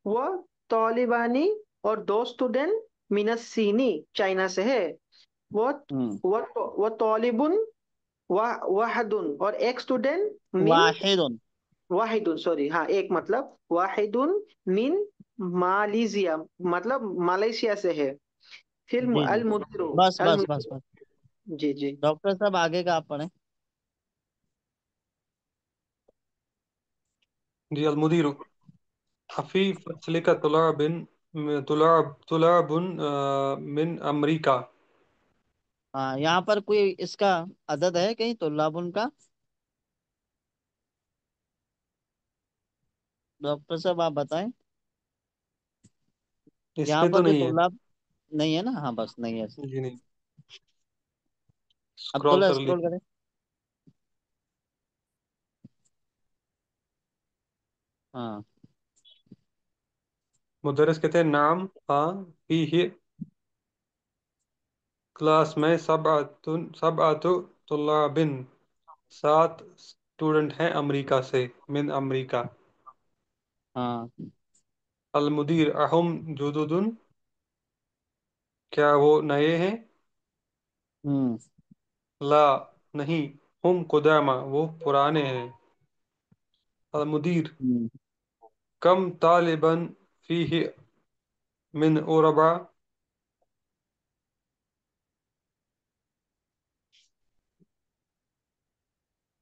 D: वो तौलिबानी, और 2 स्टूडेंट मिनस सीनी, चाइना से है। वो
A: हम्म।
D: वो तौलिबुन वाहदुन, और एक स्टूडेंट मिन
A: वाहिदुन।
D: वाहिदुन, सॉरी हाँ एक मतलब वाहिदुन मिन मालेशिया, मतलब मलेशिया से है। फिर
A: जी जी,
D: अल मुदीरु,
A: बस
D: अल
A: बस बस
D: मुदीरु,
A: बस।
D: जी जी।
A: डॉक्टर साहब आगे का आप पढ़ें।
B: जी अलमुदीर फी फसलिका तुलाबिन, तुलाबुन मिन अमरीका।
A: हाँ, यहाँ पर कोई इसका अदद है कहीं तुल्लाबुन का? डॉक्टर साहब आप बताएं।
B: इस
A: यहाँ
B: पे तो
A: पर जो
B: नहीं है।
A: तुल्लाब नहीं है ना, हाँ बस नहीं है।
B: जी नहीं, स्क्रॉल
A: अब्दुल्ला
B: कर
A: स्क्रॉल
B: लीजिए।
A: करें। हाँ।
B: मुदरस कहते हैं नाम, हाँ, फी ही क्लास में सब आतु तुल्लाबिन, 7 स्टूडेंट हैं अमेरिका से, मिन अमेरिका।
A: हाँ।
B: المدیر اہم جدد، کیا وہ نئے ہیں؟
A: ہوں
B: لا نہیں، ہم قدامى وہ پرانے ہیں۔ المدیر
A: ہوں
B: کم طالبا فیہ من اربع،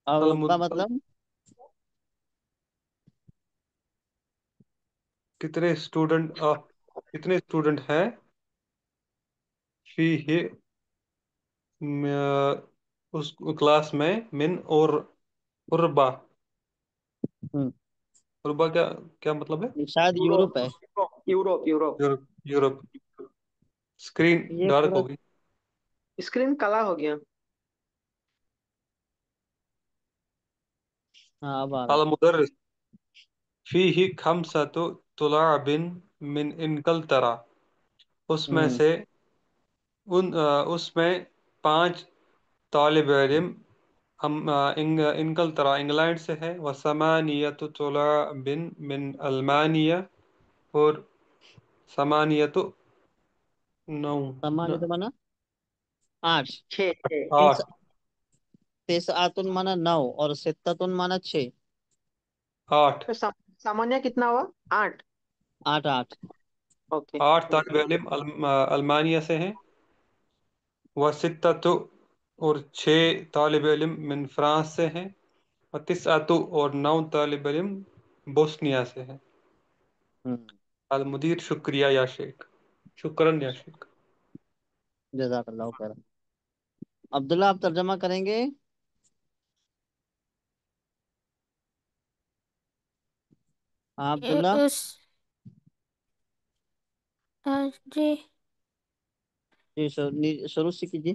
A: اور رتبہ
B: المدر
A: مطلب؟
B: کتنے اسٹوڈنٹ کتنے اسٹوڈنٹ ہیں؟ فیہ اس کلاس میں، من اور اربع،
A: ہوں
B: اربع کیا کیا مطلب ہے؟
A: یہ شاید
D: یوروپ
A: یورپ ہے۔
D: Europe Europe
B: Europe Europe. Screen
A: یہ
B: ڈارک
A: پورا،
B: ہوگی۔
D: اسکرین کلا ہو گیا۔
A: ہاں اب آ رہا ہے۔
B: المدرس فیہ خمسۃ طلاب من انگلترا، اس میں
A: ہوں
B: سے اس میں 5 طالب علم انگلترا انگلینڈ سے ہے، وثمانیۃ طلاب من المانیہ، اور ثمانیۃ نو
A: سامان تو مانا 8،
D: چھ چھ۔
B: آٹھ۔
A: تسعتن مانا 9 اور ستتن مانا 6۔
B: 8
D: تو سامانیہ کتنا ہوا؟ 8۔
A: 8 8۔
D: اوکے۔
B: 8 طالب علم المانیہ سے ہیں، وستۃ اور 6 طالب علم من فرانس سے ہیں، وتسعۃ اور 9 طالب علم بوسنیا سے ہیں۔
A: ہوں
B: المدیر شکریہ یا شیخ، شکرن یا شیخ۔
A: جزاک اللہ خیر۔ عبداللہ آپ ترجمہ کریں گے؟ ہاں عبداللہ
C: اس جی
A: جی، شروع سے کیجیے۔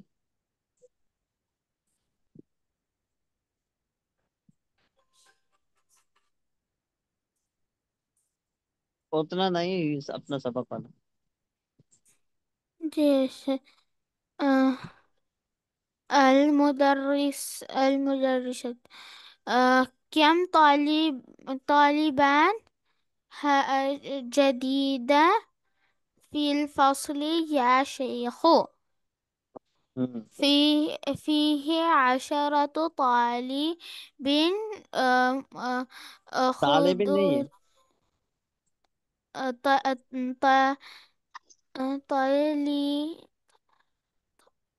A: اتنا نہیں، اپنا سبق پڑھنا۔
C: جی المدرسة كم طالبان جديدة في الفصل يا شيخ؟
A: ہوں
C: فيه 10 طالب
A: طالب نہیں ہے،
C: خضر طالب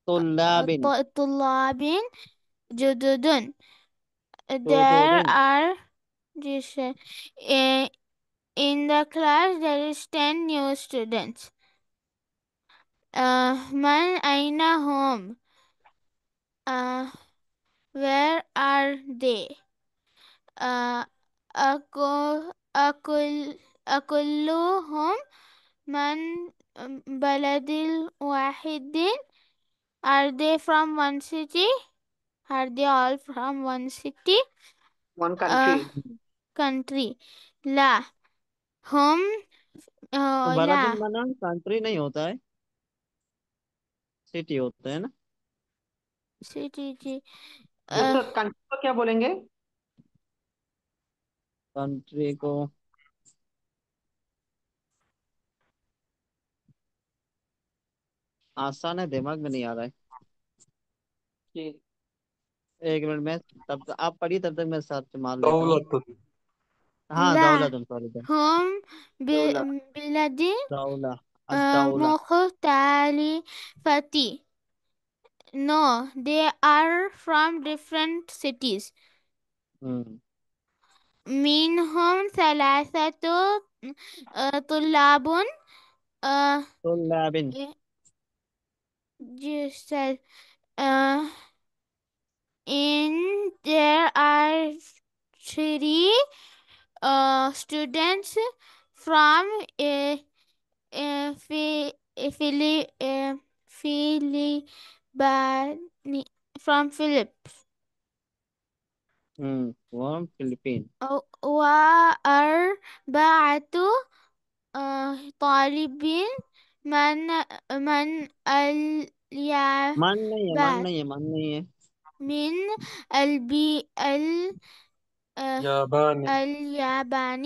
A: طلاب،
C: طلاب جدد. There
A: حدود،
C: are just in the class there is 10 new students. من أين هم? Where are they? أكلهم من بلد واحد. Are they from one city? Are they all from one city?
D: One country.
C: Country. لا هم
A: بلد
C: لا
A: مانا کنٹری نہیں ہوتا ہے، سٹی ہوتا ہے نا۔
C: city جی
D: استاد کنٹری کو کیا بولیں گے؟
A: کنٹری کو آسان ہے، دماغ میں نہیں آ رہا ہے۔
D: جی
A: ایک منٹ میں، تب تک آپ پڑھیے، تب تک میں ساتھ مار لیتا ہوں۔
B: دولت
A: ہاں
C: لا
A: دولت، سوری،
C: هم
D: دولہ۔
C: بلد
A: دولہ، ud-Daula.
C: مختلفة. No, they are from different cities.
A: ہوں
C: منهم 3 طلاب
A: طلاب،
C: just in there are 3 students from Philippines, from Philippines.
A: From Philippines.
C: وأربعة طالبين من
A: من نہیں ہے، من
C: اليابان.
A: نہیں ہے، من نہیں ہے۔
C: من البي
B: یابانی،
C: اليابان.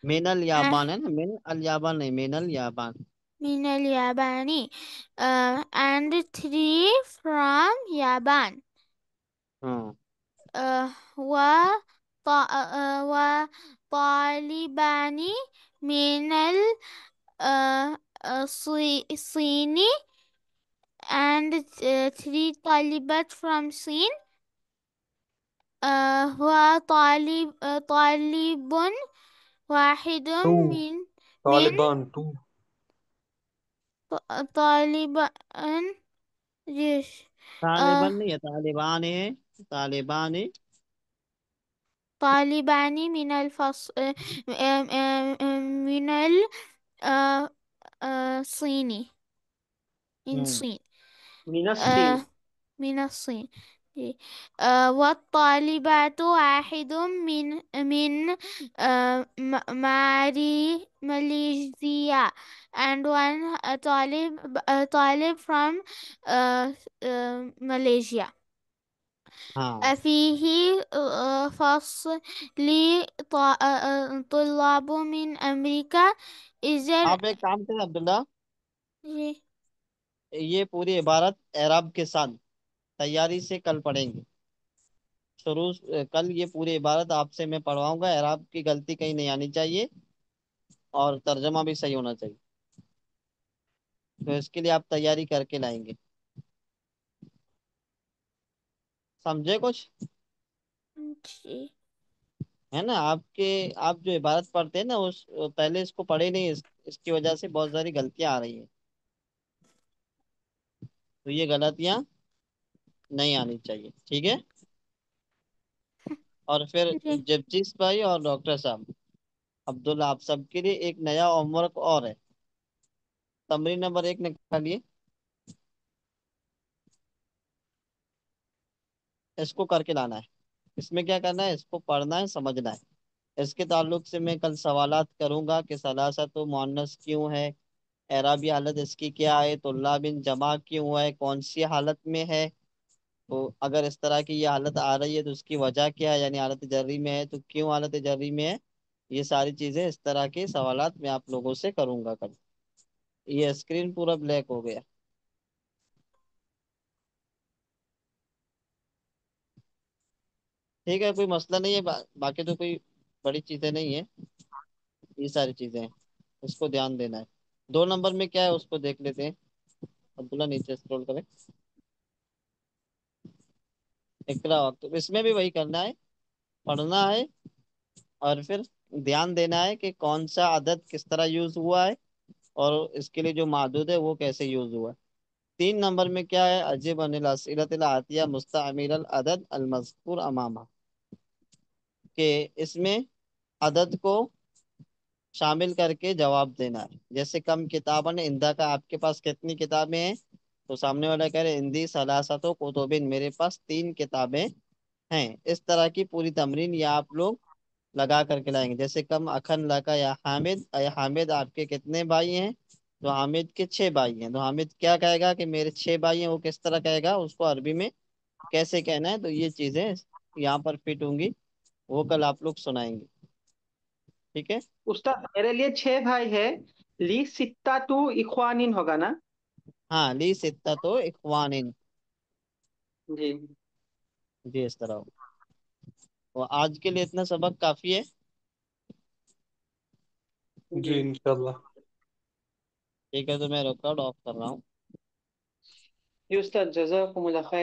A: من الیابان ہے نا، من الیابان نہیں، من الیابان.
C: من اليابان and 3 from Yaban
A: ہاں
C: و وطالبان من الصين and 3 طالبات from Sin طالب واحد
B: تو
C: من
B: طالبان تو
C: طالبان جيش
A: طالبان نہیں ہے، طالبان ہے، طالبان.
C: طالبان من الفصل من الصين من الصين
D: من الصين.
C: من الصين جی. والطالبات واحد من ماليزيا and one طالب from Malaysia.
A: ہاں
C: فيه فصل طلاب من أمريكا إذا
A: آپ ایک کام کریں عبداللہ،
C: جی
A: یہ پوری عبارت اعراب کے ساتھ تیاری سے کل پڑھیں گے. شروع کل یہ پوری عبارت آپ سے میں پڑھواؤں گا، اعراب کی غلطی کہیں نہیں آنی چاہیے اور ترجمہ بھی صحیح ہونا چاہیے. تو اس کے لیے آپ تیاری کر کے لائیں گے. سمجھے کچھ؟
C: جی
A: ہے نا. آپ جو عبارت پڑھتے ہیں نا پہلے اس کو پڑھے نہیں، اس کی وجہ سے بہت ساری غلطیاں آ رہی ہیں. تو یہ غلطیاں نہیں آنی چاہیے، ٹھیک ہے. اور پھر
C: جی
A: جپجیس بھائی اور ڈاکٹر صاحب، عبداللہ، آپ سب کے لیے ایک نیا ہوم ورک اور ہے. تمرین نمبر 1 نکالیے، اس کو کر کے لانا ہے. اس میں کیا کرنا ہے؟ اس کو پڑھنا ہے، سمجھنا ہے. اس کے تعلق سے میں کل سوالات کروں گا کہ ثلاثت مؤنث کیوں ہے، اعرابی حالت اس کی کیا ہے، طلاب جمع کیوں ہے، کون سی حالت میں ہے. تو اگر اس طرح کی یہ حالت آ رہی ہے تو اس کی وجہ کیا ہے، یعنی حالت جری میں ہے تو کیوں حالت جری میں ہے. یہ ساری چیزیں، اس طرح کے سوالات میں آپ لوگوں سے کروں گا کل. یہ اسکرین پورا بلیک ہو گیا. ٹھیک ہے، کوئی مسئلہ نہیں ہے. باقی تو کوئی بڑی چیزیں نہیں ہیں، یہ ساری چیزیں ہیں، اس کو دھیان دینا ہے. 2 نمبر میں کیا ہے اس کو دیکھ لیتے ہیں. عبداللہ نیچے اسکرول کریں. اقرا، تو اس میں بھی وہی کرنا ہے، پڑھنا ہے اور پھر دھیان دینا ہے کہ کون سا عدد کس طرح یوز ہوا ہے اور اس کے لیے جو معدود ہے وہ کیسے یوز ہوا ہے. 3 نمبر میں کیا ہے؟ عجب ان الاسئلۃ العاطیہ مستعمل العدد المذکور امامہ، کہ اس میں عدد کو شامل کر کے جواب دینا ہے. جیسے کم کتابن اندہ کا، آپ کے پاس کتنی کتابیں ہیں؟ تو سامنے والا کہہ رہے اندی ثلاثت کتب، میرے پاس 3 کتابیں ہیں. اس طرح کی پوری تمرین یہ آپ لوگ لگا کر کے لائیں گے. جیسے کم اخن لکا یا حامد، اے حامد آپ کے کتنے بھائی ہیں؟ تو حامد کے 6 بھائی ہیں. تو حامد کیا کہے گا کہ میرے 6 بھائی ہیں، وہ کس طرح کہے گا، اس کو عربی میں کیسے کہنا ہے. تو یہ چیزیں یہاں پر فٹ ہوں گی، وہ کل آپ لوگ سنائیں گے، ٹھیک ہے.
D: استاد میرے لیے 6 بھائی ہے، لی ستا تو اخوانین ہوگا نا؟
A: ہاں، لی ستہ تو اخوانن،
D: جی
A: جی اس طرح ہو. اور آج کے لیے اتنا سبق کافی ہے.
B: جی
D: جی
B: انشاءاللہ.
A: ٹھیک ہے، تو میں ریکارڈ آف کر رہا ہوں.
D: جی استاد، جزاکم اللہ خیر.